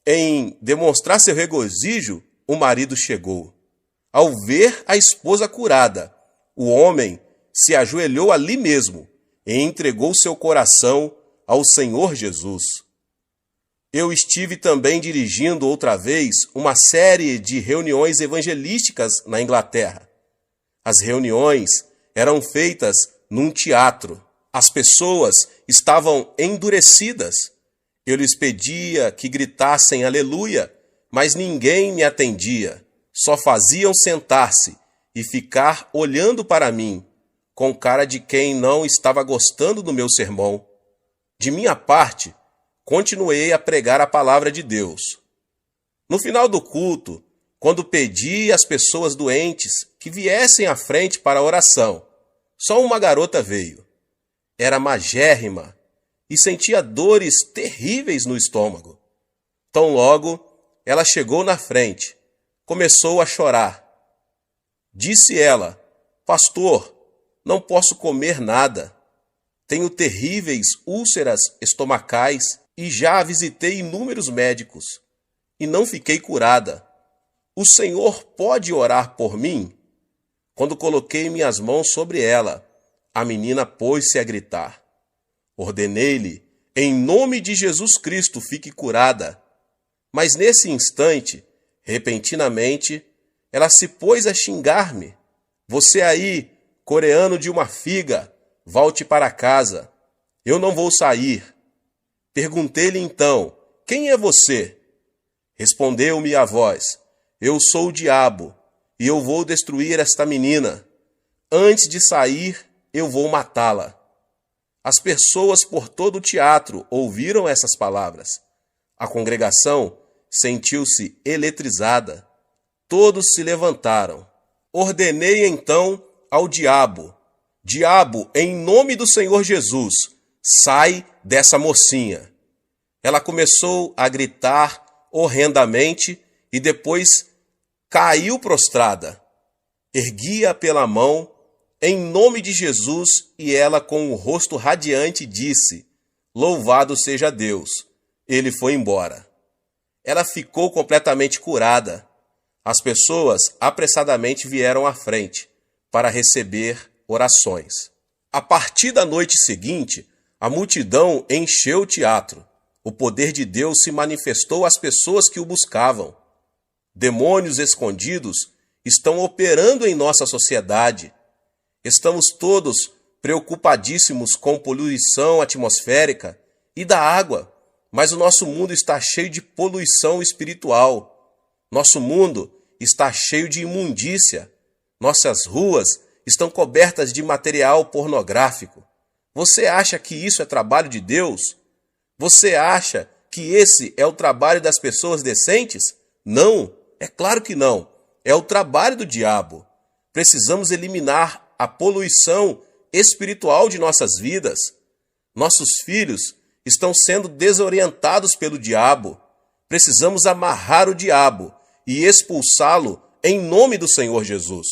em demonstrar seu regozijo, o marido chegou. Ao ver a esposa curada, o homem se ajoelhou ali mesmo e entregou seu coração ao Senhor Jesus. Eu estive também dirigindo outra vez uma série de reuniões evangelísticas na Inglaterra. As reuniões eram feitas num teatro. As pessoas estavam endurecidas. Eu lhes pedia que gritassem aleluia, mas ninguém me atendia. Só faziam sentar-se e ficar olhando para mim, com cara de quem não estava gostando do meu sermão. De minha parte, continuei a pregar a palavra de Deus. No final do culto, quando pedi às pessoas doentes que viessem à frente para a oração, só uma garota veio. Era magérrima e sentia dores terríveis no estômago. Tão logo, ela chegou na frente, começou a chorar. Disse ela: "Pastor, não posso comer nada. Tenho terríveis úlceras estomacais e já visitei inúmeros médicos e não fiquei curada. O Senhor pode orar por mim?" Quando coloquei minhas mãos sobre ela, a menina pôs-se a gritar. Ordenei-lhe, em nome de Jesus Cristo, fique curada. Mas nesse instante, repentinamente, ela se pôs a xingar-me. "Você aí, coreano de uma figa, volte para casa. Eu não vou sair." Perguntei-lhe então: "Quem é você?" Respondeu-me a voz: "Eu sou o diabo, e eu vou destruir esta menina. Antes de sair, eu vou matá-la." As pessoas por todo o teatro ouviram essas palavras. A congregação sentiu-se eletrizada. Todos se levantaram. Ordenei então ao diabo: "Diabo, em nome do Senhor Jesus, sai dessa mocinha." Ela começou a gritar horrendamente e depois caiu prostrada. Ergui-a pela mão, em nome de Jesus, e ela, com o rosto radiante, disse: "Louvado seja Deus." Ele foi embora. Ela ficou completamente curada. As pessoas apressadamente vieram à frente para receber orações. A partir da noite seguinte, a multidão encheu o teatro. O poder de Deus se manifestou às pessoas que o buscavam. Demônios escondidos estão operando em nossa sociedade. Estamos todos preocupadíssimos com poluição atmosférica e da água, mas o nosso mundo está cheio de poluição espiritual. Nosso mundo está cheio de imundícia. Nossas ruas estão cobertas de material pornográfico. Você acha que isso é trabalho de Deus? Você acha que esse é o trabalho das pessoas decentes? Não, é claro que não. É o trabalho do diabo. Precisamos eliminar a poluição espiritual de nossas vidas. Nossos filhos estão sendo desorientados pelo diabo. Precisamos amarrar o diabo e expulsá-lo em nome do Senhor Jesus.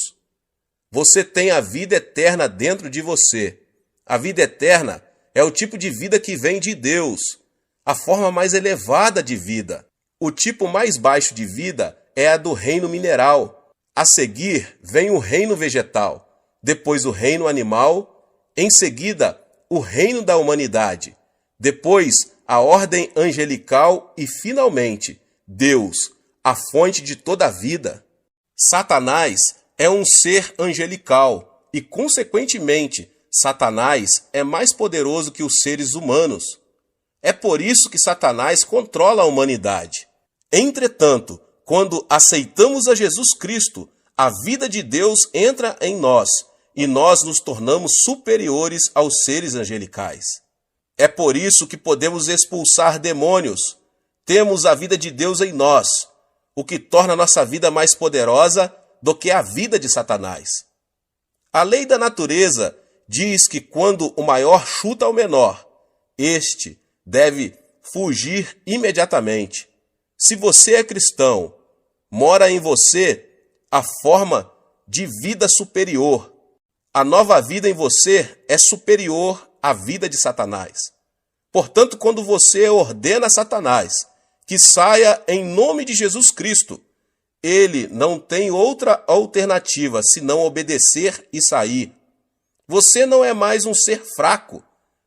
Você tem a vida eterna dentro de você. A vida eterna é o tipo de vida que vem de Deus, a forma mais elevada de vida. O tipo mais baixo de vida é a do reino mineral. A seguir vem o reino vegetal, depois o reino animal, em seguida o reino da humanidade, depois a ordem angelical e, finalmente, Deus, a fonte de toda a vida. Satanás é um ser angelical e, consequentemente, Satanás é mais poderoso que os seres humanos. É por isso que Satanás controla a humanidade. Entretanto, quando aceitamos a Jesus Cristo, a vida de Deus entra em nós e nós nos tornamos superiores aos seres angelicais. É por isso que podemos expulsar demônios. Temos a vida de Deus em nós, o que torna nossa vida mais poderosa do que a vida de Satanás. A lei da natureza diz que quando o maior chuta o menor, este deve fugir imediatamente. Se você é cristão, mora em você a forma de vida superior. A nova vida em você é superior à vida de Satanás. Portanto, quando você ordena a Satanás que saia em nome de Jesus Cristo, ele não tem outra alternativa senão obedecer e sair. Você não é mais um ser fraco.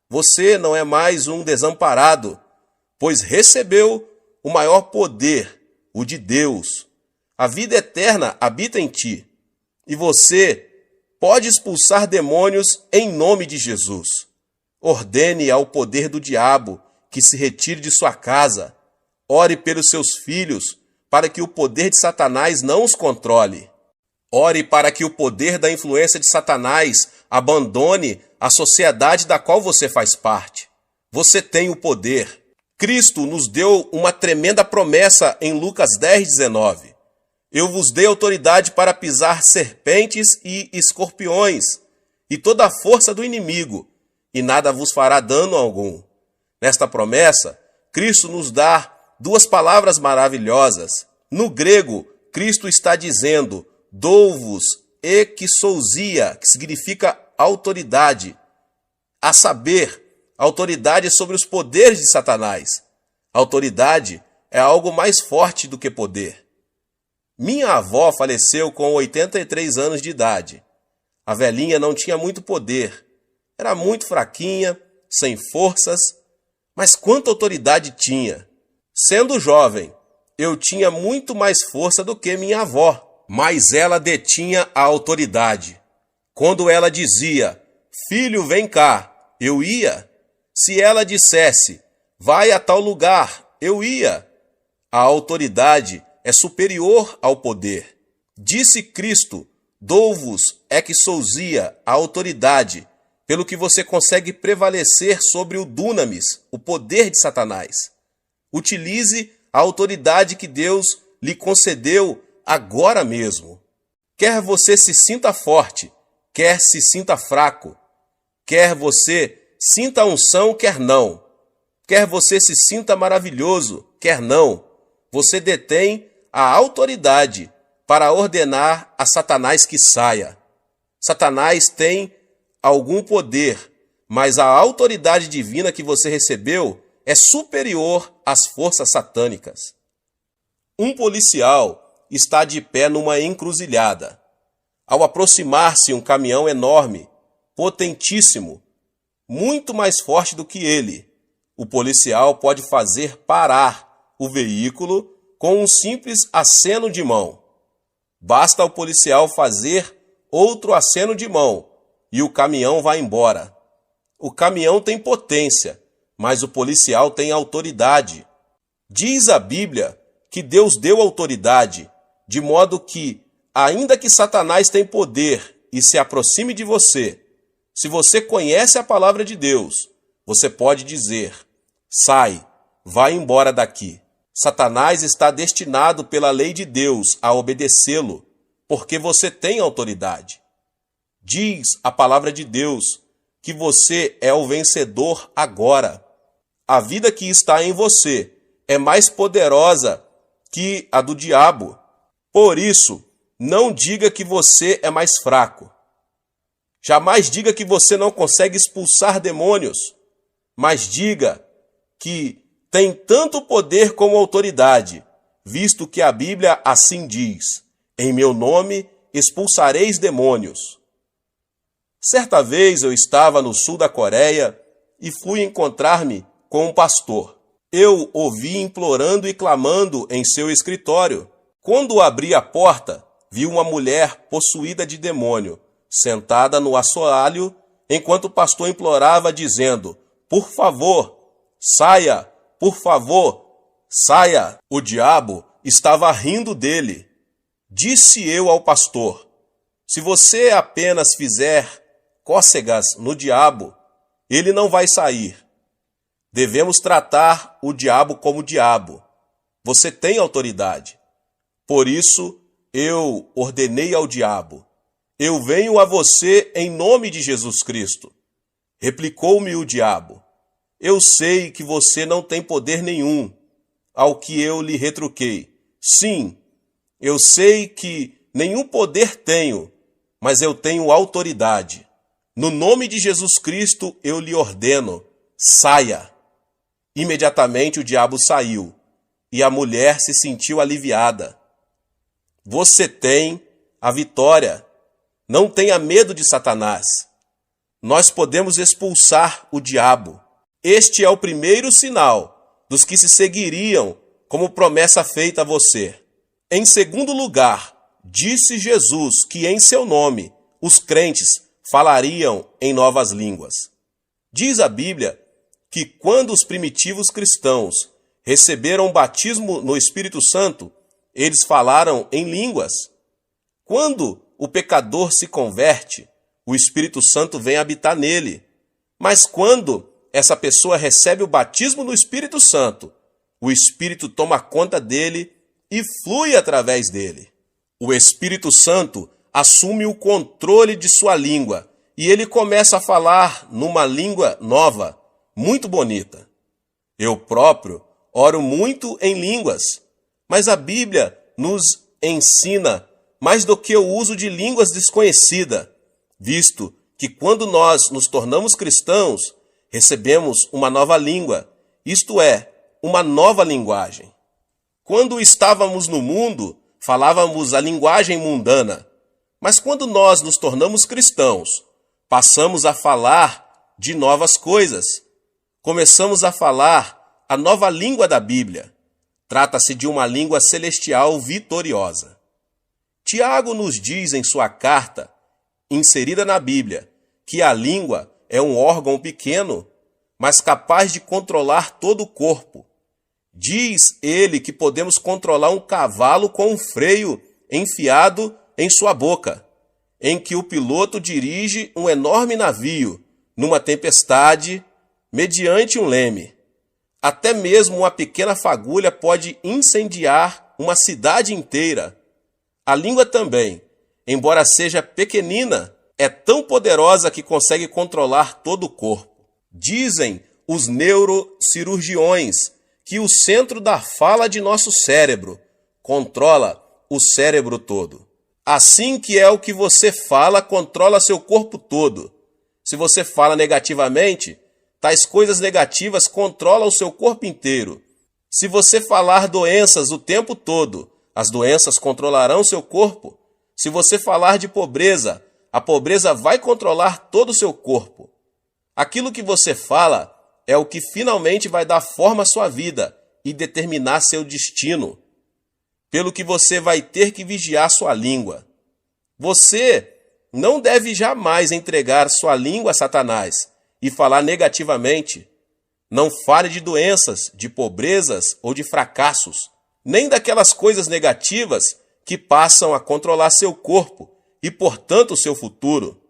Você não é mais um desamparado, pois recebeu o maior poder, o de Deus. A vida eterna habita em ti, e você pode expulsar demônios em nome de Jesus. Ordene ao poder do diabo que se retire de sua casa. Ore pelos seus filhos, para que o poder de Satanás não os controle. Ore para que o poder da influência de Satanás abandone a sociedade da qual você faz parte. Você tem o poder. Cristo nos deu uma tremenda promessa em Lucas 10:19. Eu vos dei autoridade para pisar serpentes e escorpiões, e toda a força do inimigo, e nada vos fará dano algum. Nesta promessa, Cristo nos dá duas palavras maravilhosas. No grego, Cristo está dizendo, dou-vos exousia, que significa autoridade, a saber, autoridade sobre os poderes de Satanás. Autoridade é algo mais forte do que poder. Minha avó faleceu com 83 anos de idade. A velhinha não tinha muito poder, era muito fraquinha, sem forças, mas quanta autoridade tinha. Sendo jovem, eu tinha muito mais força do que minha avó, mas ela detinha a autoridade. Quando ela dizia, filho, vem cá, eu ia. Se ela dissesse, vai a tal lugar, eu ia. A autoridade é superior ao poder. Disse Cristo, dou-vos exousia, a autoridade, pelo que você consegue prevalecer sobre o dunamis, o poder de Satanás. Utilize a autoridade que Deus lhe concedeu agora mesmo. Quer você se sinta forte, quer se sinta fraco, quer você sinta a unção, quer não, quer você se sinta maravilhoso, quer não, você detém a autoridade para ordenar a Satanás que saia. Satanás tem algum poder, mas a autoridade divina que você recebeu é superior às forças satânicas. Um policial está de pé numa encruzilhada. Ao aproximar-se um caminhão enorme, potentíssimo, muito mais forte do que ele, o policial pode fazer parar o veículo com um simples aceno de mão. Basta ao policial fazer outro aceno de mão e o caminhão vai embora. O caminhão tem potência, mas o policial tem autoridade. Diz a Bíblia que Deus deu autoridade, de modo que, ainda que Satanás tenha poder e se aproxime de você, se você conhece a palavra de Deus, você pode dizer, sai, vai embora daqui. Satanás está destinado pela lei de Deus a obedecê-lo, porque você tem autoridade. Diz a palavra de Deus que você é o vencedor agora. A vida que está em você é mais poderosa que a do diabo. Por isso, não diga que você é mais fraco. Jamais diga que você não consegue expulsar demônios, mas diga que tem tanto poder como autoridade, visto que a Bíblia assim diz, em meu nome expulsareis demônios. Certa vez eu estava no sul da Coreia e fui encontrar-me com um pastor. Eu o vi implorando e clamando em seu escritório. Quando abri a porta, vi uma mulher possuída de demônio, sentada no assoalho enquanto o pastor implorava, dizendo: por favor, saia, por favor, saia. O diabo estava rindo dele. Disse eu ao pastor: se você apenas fizer cócegas no diabo, ele não vai sair. Devemos tratar o diabo como diabo. Você tem autoridade. Por isso, eu ordenei ao diabo: eu venho a você em nome de Jesus Cristo. Replicou-me o diabo: eu sei que você não tem poder nenhum. Ao que eu lhe retruquei: sim, eu sei que nenhum poder tenho, mas eu tenho autoridade. No nome de Jesus Cristo eu lhe ordeno: saia. Imediatamente o diabo saiu, e a mulher se sentiu aliviada. Você tem a vitória. Não tenha medo de Satanás. Nós podemos expulsar o diabo. Este é o primeiro sinal dos que se seguiriam como promessa feita a você. Em segundo lugar, disse Jesus que em seu nome os crentes falariam em novas línguas. Diz a Bíblia que quando os primitivos cristãos receberam o batismo no Espírito Santo, eles falaram em línguas. Quando o pecador se converte, o Espírito Santo vem habitar nele. Mas quando essa pessoa recebe o batismo no Espírito Santo, o Espírito toma conta dele e flui através dele. O Espírito Santo assume o controle de sua língua e ele começa a falar numa língua nova, muito bonita. Eu próprio oro muito em línguas, mas a Bíblia nos ensina mais do que o uso de línguas desconhecidas, visto que quando nós nos tornamos cristãos, recebemos uma nova língua, isto é, uma nova linguagem. Quando estávamos no mundo, falávamos a linguagem mundana, mas quando nós nos tornamos cristãos, passamos a falar de novas coisas. Começamos a falar a nova língua da Bíblia. Trata-se de uma língua celestial vitoriosa. Tiago nos diz em sua carta, inserida na Bíblia, que a língua é um órgão pequeno, mas capaz de controlar todo o corpo. Diz ele que podemos controlar um cavalo com um freio enfiado em sua boca, em que o piloto dirige um enorme navio numa tempestade mediante um leme. Até mesmo uma pequena fagulha pode incendiar uma cidade inteira. A língua também, embora seja pequenina, é tão poderosa que consegue controlar todo o corpo. Dizem os neurocirurgiões que o centro da fala de nosso cérebro controla o cérebro todo. Assim que é o que você fala controla seu corpo todo. Se você fala negativamente, tais coisas negativas controlam o seu corpo inteiro. Se você falar doenças o tempo todo, as doenças controlarão seu corpo. Se você falar de pobreza, a pobreza vai controlar todo o seu corpo. Aquilo que você fala é o que finalmente vai dar forma à sua vida e determinar seu destino. Pelo que você vai ter que vigiar sua língua. Você não deve jamais entregar sua língua a Satanás e falar negativamente. Não fale de doenças, de pobrezas ou de fracassos, nem daquelas coisas negativas que passam a controlar seu corpo e, portanto, seu futuro.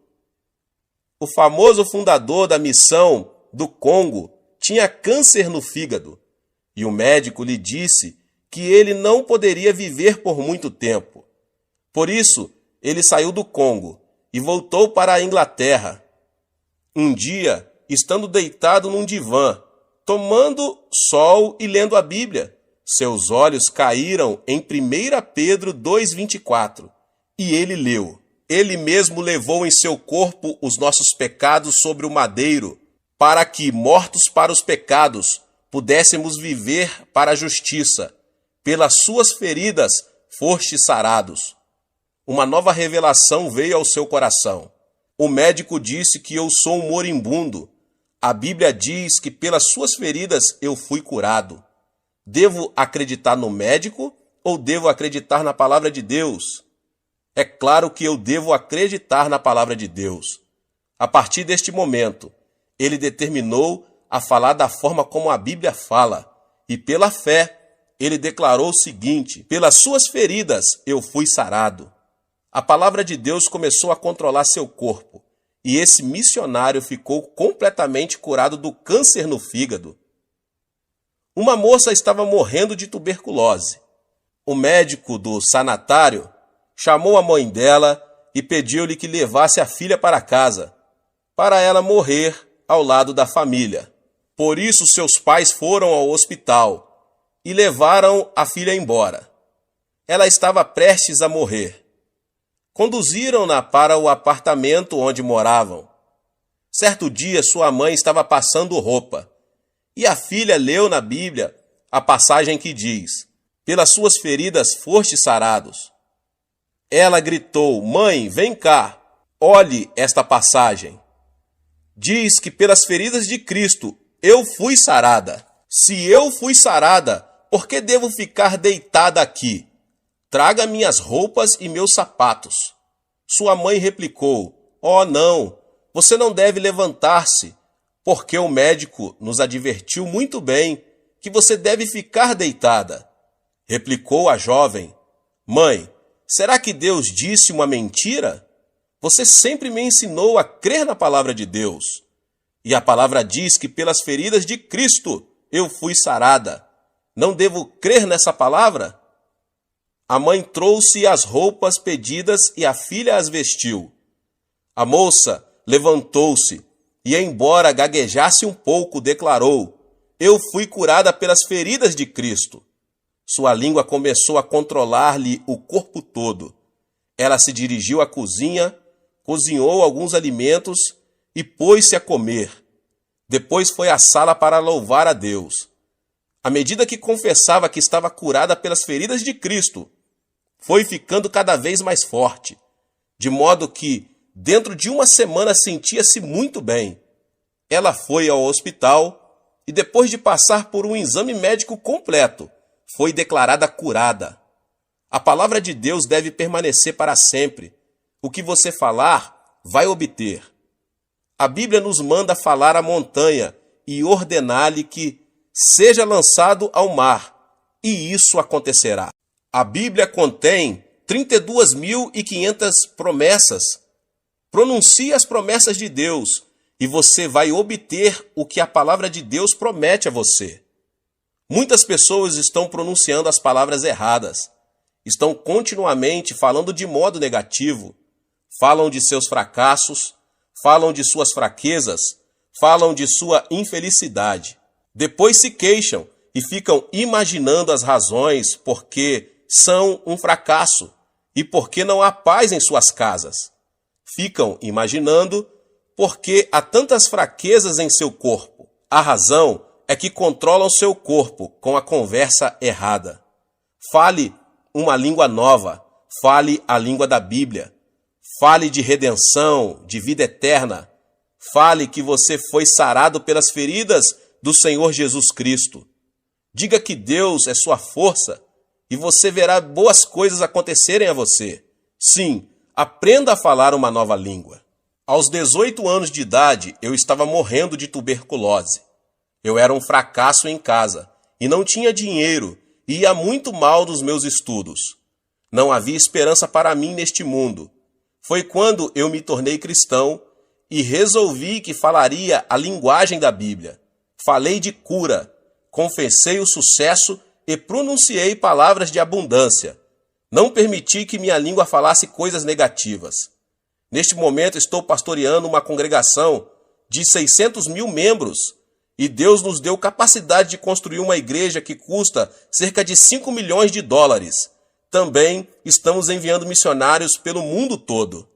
O famoso fundador da missão do Congo tinha câncer no fígado e o médico lhe disse que ele não poderia viver por muito tempo. Por isso, ele saiu do Congo e voltou para a Inglaterra. Um dia, estando deitado num divã, tomando sol e lendo a Bíblia, seus olhos caíram em 1 Pedro 2,24 e ele leu: Ele mesmo levou em seu corpo os nossos pecados sobre o madeiro, para que, mortos para os pecados, pudéssemos viver para a justiça. Pelas suas feridas fostes sarados. Uma nova revelação veio ao seu coração. O médico disse que eu sou um moribundo. A Bíblia diz que pelas suas feridas eu fui curado. Devo acreditar no médico ou devo acreditar na palavra de Deus? É claro que eu devo acreditar na palavra de Deus. A partir deste momento, ele determinou a falar da forma como a Bíblia fala, e pela fé, ele declarou o seguinte: pelas suas feridas eu fui sarado. A palavra de Deus começou a controlar seu corpo, e esse missionário ficou completamente curado do câncer no fígado. Uma moça estava morrendo de tuberculose. O médico do sanatário chamou a mãe dela e pediu-lhe que levasse a filha para casa, para ela morrer ao lado da família. Por isso seus pais foram ao hospital e levaram a filha embora. Ela estava prestes a morrer. Conduziram-na para o apartamento onde moravam. Certo dia sua mãe estava passando roupa, e a filha leu na Bíblia a passagem que diz: pelas suas feridas fostes sarados. Ela gritou: mãe, vem cá, olhe esta passagem. Diz que pelas feridas de Cristo eu fui sarada. Se eu fui sarada, por que devo ficar deitada aqui? Traga minhas roupas e meus sapatos. Sua mãe replicou: oh não, você não deve levantar-se, porque o médico nos advertiu muito bem que você deve ficar deitada. Replicou a jovem: mãe, será que Deus disse uma mentira? Você sempre me ensinou a crer na palavra de Deus. E a palavra diz que pelas feridas de Cristo eu fui sarada. Não devo crer nessa palavra? A mãe trouxe as roupas pedidas e a filha as vestiu. A moça levantou-se e, embora gaguejasse um pouco, declarou: eu fui curada pelas feridas de Cristo. Sua língua começou a controlar-lhe o corpo todo. Ela se dirigiu à cozinha, cozinhou alguns alimentos e pôs-se a comer. Depois foi à sala para louvar a Deus. À medida que confessava que estava curada pelas feridas de Cristo, foi ficando cada vez mais forte, de modo que, dentro de uma semana, sentia-se muito bem. Ela foi ao hospital e, depois de passar por um exame médico completo, foi declarada curada. A palavra de Deus deve permanecer para sempre. O que você falar, vai obter. A Bíblia nos manda falar à montanha e ordenar-lhe que seja lançado ao mar, e isso acontecerá. A Bíblia contém 32.500 promessas. Pronuncie as promessas de Deus e você vai obter o que a palavra de Deus promete a você. Muitas pessoas estão pronunciando as palavras erradas. Estão continuamente falando de modo negativo. Falam de seus fracassos, falam de suas fraquezas, falam de sua infelicidade. Depois se queixam e ficam imaginando as razões porque são um fracasso e porque não há paz em suas casas. Ficam imaginando porque há tantas fraquezas em seu corpo. A razão é que controlam seu corpo com a conversa errada. Fale uma língua nova, fale a língua da Bíblia. Fale de redenção, de vida eterna. Fale que você foi sarado pelas feridas do Senhor Jesus Cristo. Diga que Deus é sua força e você verá boas coisas acontecerem a você. Sim, aprenda a falar uma nova língua. Aos 18 anos de idade, eu estava morrendo de tuberculose. Eu era um fracasso em casa e não tinha dinheiro e ia muito mal nos meus estudos. Não havia esperança para mim neste mundo. Foi quando eu me tornei cristão e resolvi que falaria a linguagem da Bíblia. Falei de cura, confessei o sucesso e pronunciei palavras de abundância. Não permiti que minha língua falasse coisas negativas. Neste momento estou pastoreando uma congregação de 600.000 membros e Deus nos deu capacidade de construir uma igreja que custa cerca de 5 milhões de dólares. Também estamos enviando missionários pelo mundo todo.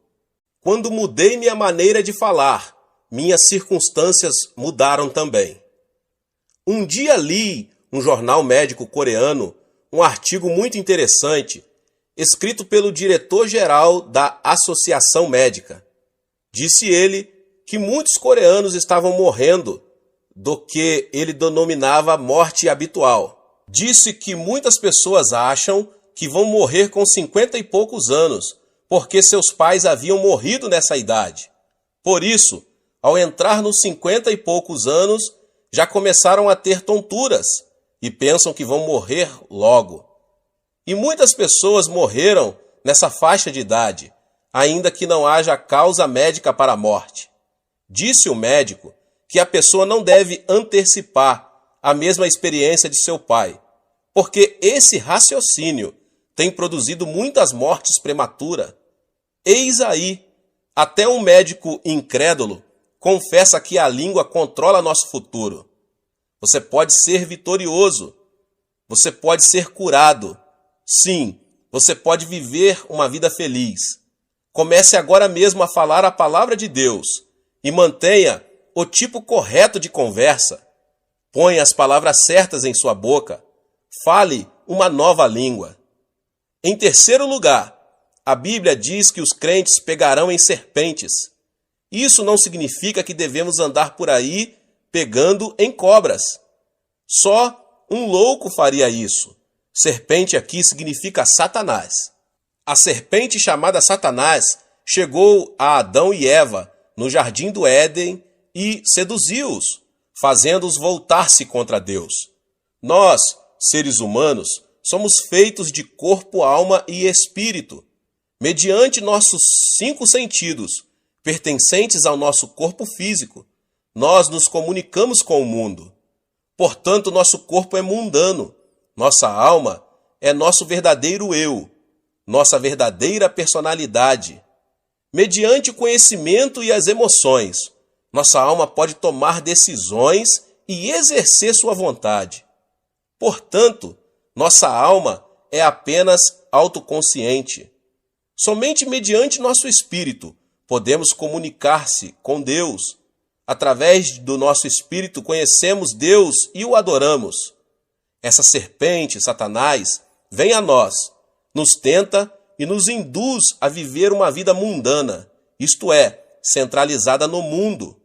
Quando mudei minha maneira de falar, minhas circunstâncias mudaram também. Um dia li um jornal médico coreano, um artigo muito interessante, escrito pelo diretor-geral da Associação Médica. Disse ele que muitos coreanos estavam morrendo do que ele denominava morte habitual. Disse que muitas pessoas acham que vão morrer com 50 e poucos anos, porque seus pais haviam morrido nessa idade. Por isso, ao entrar nos 50 e poucos anos, já começaram a ter tonturas e pensam que vão morrer logo. E muitas pessoas morreram nessa faixa de idade, ainda que não haja causa médica para a morte. Disse o médico que a pessoa não deve antecipar a mesma experiência de seu pai, porque esse raciocínio tem produzido muitas mortes prematuras. Eis aí, até um médico incrédulo confessa que a língua controla nosso futuro. Você pode ser vitorioso, você pode ser curado. Sim, você pode viver uma vida feliz. Comece agora mesmo a falar a palavra de Deus e mantenha o tipo correto de conversa. Ponha as palavras certas em sua boca. Fale uma nova língua. Em terceiro lugar, a Bíblia diz que os crentes pegarão em serpentes. Isso não significa que devemos andar por aí pegando em cobras. Só um louco faria isso. Serpente aqui significa Satanás. A serpente chamada Satanás chegou a Adão e Eva no jardim do Éden e seduziu-os, fazendo-os voltar-se contra Deus. Nós, seres humanos, somos feitos de corpo, alma e espírito. Mediante nossos 5 sentidos, pertencentes ao nosso corpo físico, nós nos comunicamos com o mundo. Portanto, nosso corpo é mundano. Nossa alma é nosso verdadeiro eu, nossa verdadeira personalidade. Mediante o conhecimento e as emoções, nossa alma pode tomar decisões e exercer sua vontade. Portanto, nossa alma é apenas autoconsciente. Somente mediante nosso espírito podemos comunicar-se com Deus. Através do nosso espírito conhecemos Deus e o adoramos. Essa serpente, Satanás, vem a nós, nos tenta e nos induz a viver uma vida mundana, isto é, centralizada no mundo.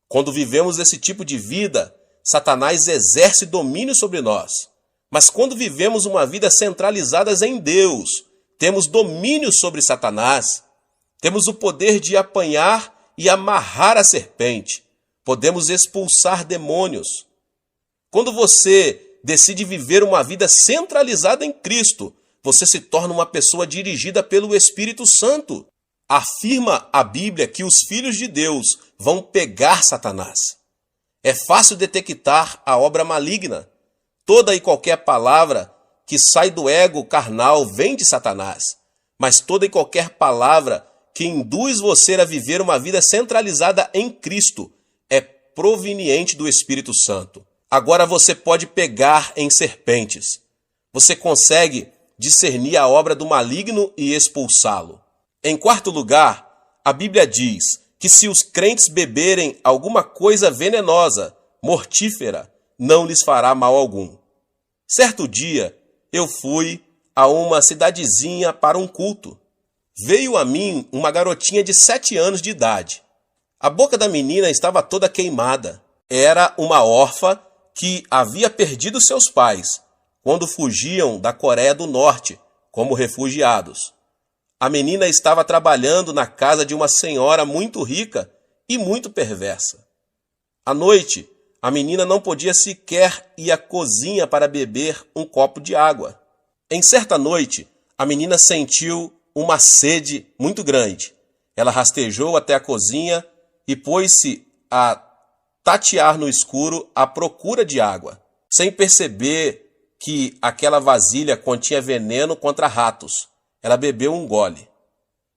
Quando vivemos esse tipo de vida, Satanás exerce domínio sobre nós. Mas quando vivemos uma vida centralizada em Deus, temos domínio sobre Satanás. Temos o poder de apanhar e amarrar a serpente. Podemos expulsar demônios. Quando você decide viver uma vida centralizada em Cristo, você se torna uma pessoa dirigida pelo Espírito Santo. Afirma a Bíblia que os filhos de Deus vão pegar Satanás. É fácil detectar a obra maligna. Toda e qualquer palavra que sai do ego carnal vem de Satanás. Mas toda e qualquer palavra que induz você a viver uma vida centralizada em Cristo é proveniente do Espírito Santo. Agora você pode pegar em serpentes. Você consegue discernir a obra do maligno e expulsá-lo. Em quarto lugar, a Bíblia diz que se os crentes beberem alguma coisa venenosa, mortífera, não lhes fará mal algum. Certo dia, eu fui a uma cidadezinha para um culto. Veio a mim uma garotinha de 7 anos de idade. A boca da menina estava toda queimada. Era uma órfã que havia perdido seus pais quando fugiam da Coreia do Norte como refugiados. A menina estava trabalhando na casa de uma senhora muito rica e muito perversa. À noite, a menina não podia sequer ir à cozinha para beber um copo de água. Em certa noite, a menina sentiu uma sede muito grande. Ela rastejou até a cozinha e pôs-se a tatear no escuro à procura de água, sem perceber que aquela vasilha continha veneno contra ratos. Ela bebeu um gole.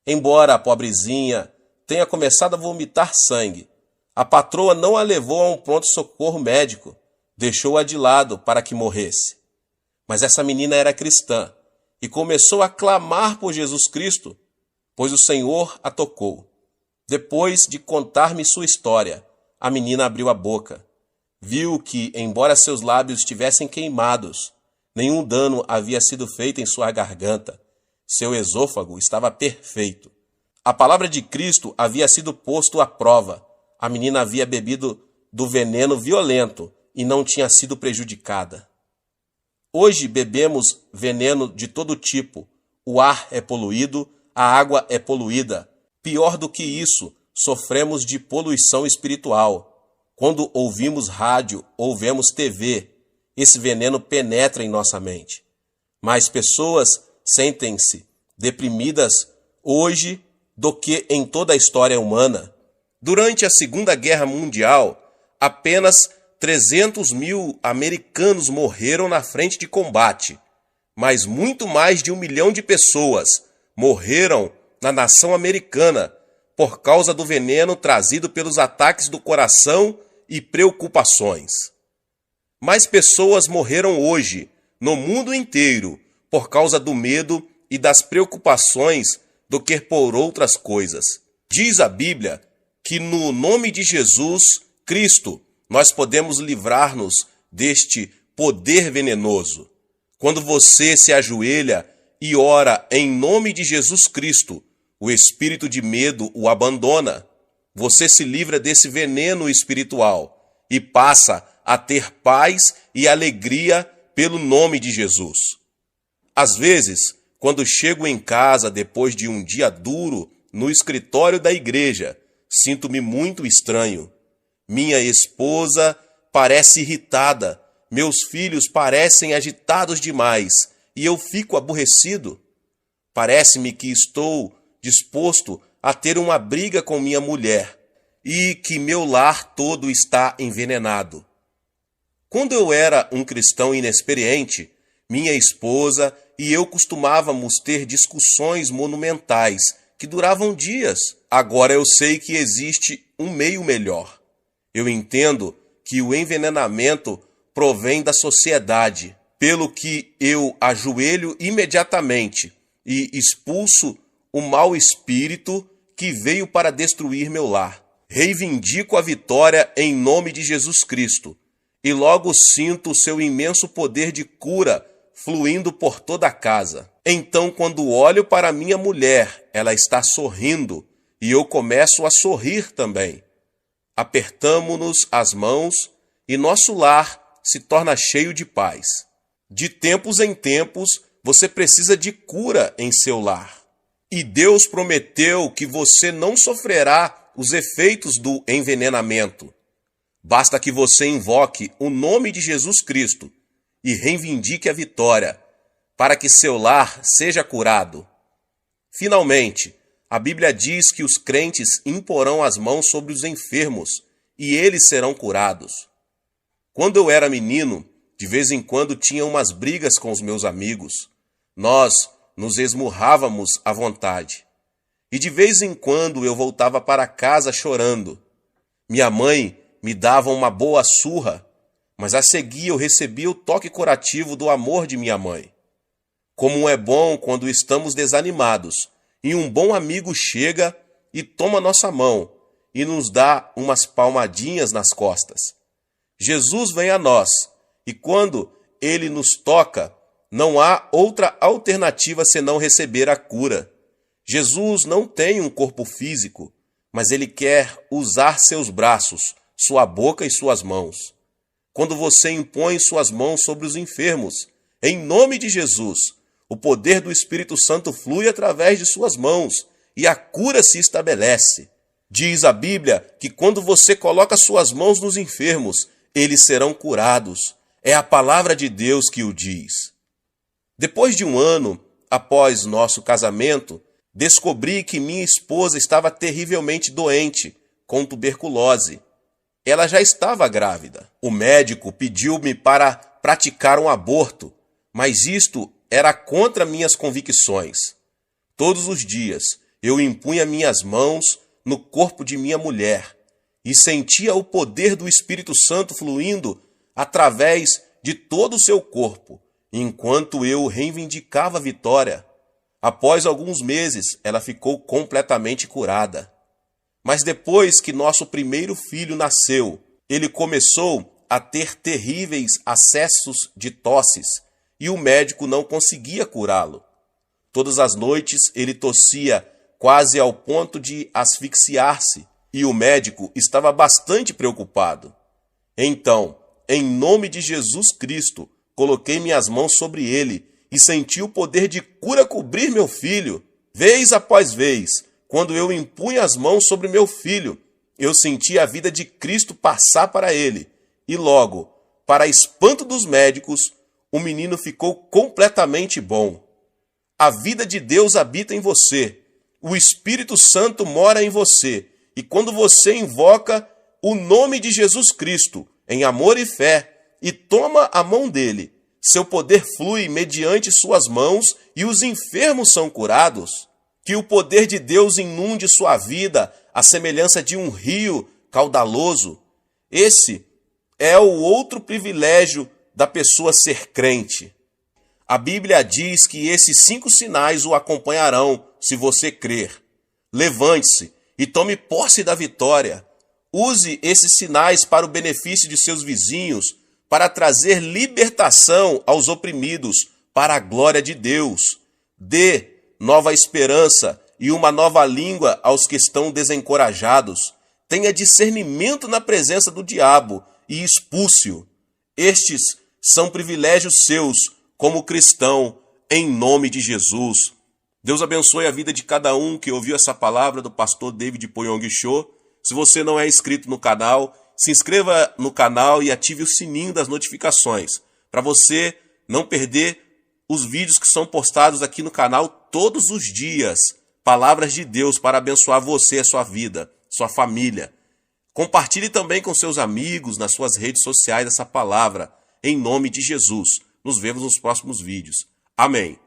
Embora a pobrezinha tenha começado a vomitar sangue, a patroa não a levou a um pronto-socorro médico, deixou-a de lado para que morresse. Mas essa menina era cristã e começou a clamar por Jesus Cristo, pois o Senhor a tocou. Depois de contar-me sua história, a menina abriu a boca. Viu que, embora seus lábios estivessem queimados, nenhum dano havia sido feito em sua garganta. Seu esôfago estava perfeito. A palavra de Cristo havia sido posto à prova. A menina havia bebido do veneno violento e não tinha sido prejudicada. Hoje bebemos veneno de todo tipo. O ar é poluído, a água é poluída. Pior do que isso, sofremos de poluição espiritual. Quando ouvimos rádio ou vemos TV, esse veneno penetra em nossa mente. Mais pessoas sentem-se deprimidas hoje do que em toda a história humana. Durante a Segunda Guerra Mundial, apenas 300 mil americanos morreram na frente de combate, mas muito mais de 1 milhão de pessoas morreram na nação americana por causa do veneno trazido pelos ataques do coração e preocupações. Mais pessoas morreram hoje, no mundo inteiro, por causa do medo e das preocupações do que por outras coisas. Diz a Bíblia que no nome de Jesus Cristo nós podemos livrar-nos deste poder venenoso. Quando você se ajoelha e ora em nome de Jesus Cristo, o espírito de medo o abandona. Você se livra desse veneno espiritual e passa a ter paz e alegria pelo nome de Jesus. Às vezes, quando chego em casa depois de um dia duro no escritório da igreja, sinto-me muito estranho. Minha esposa parece irritada, meus filhos parecem agitados demais e eu fico aborrecido. Parece-me que estou disposto a ter uma briga com minha mulher e que meu lar todo está envenenado. Quando eu era um cristão inexperiente, minha esposa e eu costumávamos ter discussões monumentais que duravam dias. Agora eu sei que existe um meio melhor. Eu entendo que o envenenamento provém da sociedade, pelo que eu ajoelho imediatamente e expulso o mau espírito que veio para destruir meu lar. Reivindico a vitória em nome de Jesus Cristo e logo sinto o seu imenso poder de cura fluindo por toda a casa. Então, quando olho para minha mulher, ela está sorrindo e eu começo a sorrir também. Apertamo-nos as mãos e nosso lar se torna cheio de paz. De tempos em tempos, você precisa de cura em seu lar. E Deus prometeu que você não sofrerá os efeitos do envenenamento. Basta que você invoque o nome de Jesus Cristo e reivindique a vitória, para que seu lar seja curado. Finalmente, a Bíblia diz que os crentes imporão as mãos sobre os enfermos e eles serão curados. Quando eu era menino, de vez em quando tinha umas brigas com os meus amigos. Nós nos esmurrávamos à vontade. E de vez em quando eu voltava para casa chorando. Minha mãe me dava uma boa surra, mas a seguir eu recebia o toque curativo do amor de minha mãe. Como é bom quando estamos desanimados e um bom amigo chega e toma nossa mão e nos dá umas palmadinhas nas costas. Jesus vem a nós e quando ele nos toca, não há outra alternativa senão receber a cura. Jesus não tem um corpo físico, mas ele quer usar seus braços, sua boca e suas mãos. Quando você impõe suas mãos sobre os enfermos, em nome de Jesus, o poder do Espírito Santo flui através de suas mãos e a cura se estabelece. Diz a Bíblia que quando você coloca suas mãos nos enfermos, eles serão curados. É a palavra de Deus que o diz. Depois de um ano após nosso casamento, descobri que minha esposa estava terrivelmente doente, com tuberculose. Ela já estava grávida. O médico pediu-me para praticar um aborto, mas isto era contra minhas convicções. Todos os dias eu impunha minhas mãos no corpo de minha mulher e sentia o poder do Espírito Santo fluindo através de todo o seu corpo, enquanto eu reivindicava a vitória. Após alguns meses, ela ficou completamente curada. Mas depois que nosso primeiro filho nasceu, ele começou a ter terríveis acessos de tosses e o médico não conseguia curá-lo. Todas as noites ele tossia quase ao ponto de asfixiar-se e o médico estava bastante preocupado. Então, em nome de Jesus Cristo, coloquei minhas mãos sobre ele e senti o poder de cura cobrir meu filho. Vez após vez, quando eu impunha as mãos sobre meu filho, eu senti a vida de Cristo passar para ele. E logo, para espanto dos médicos, o menino ficou completamente bom. A vida de Deus habita em você. O Espírito Santo mora em você. E quando você invoca o nome de Jesus Cristo, em amor e fé, e toma a mão dele, seu poder flui mediante suas mãos e os enfermos são curados. Que o poder de Deus inunde sua vida, à semelhança de um rio caudaloso. Esse é o outro privilégio da pessoa ser crente. A Bíblia diz que esses 5 sinais o acompanharão se você crer. Levante-se e tome posse da vitória. Use esses sinais para o benefício de seus vizinhos, para trazer libertação aos oprimidos, para a glória de Deus. Dê nova esperança e uma nova língua aos que estão desencorajados. Tenha discernimento na presença do diabo e expulse-o. Estes são privilégios seus como cristão, em nome de Jesus. Deus abençoe a vida de cada um que ouviu essa palavra do pastor David Poyong Cho. Se você não é inscrito no canal, se inscreva no canal e ative o sininho das notificações, para você não perder os vídeos que são postados aqui no canal todos os dias. Palavras de Deus para abençoar você, a sua vida, sua família. Compartilhe também com seus amigos nas suas redes sociais essa palavra, em nome de Jesus. Nos vemos nos próximos vídeos. Amém.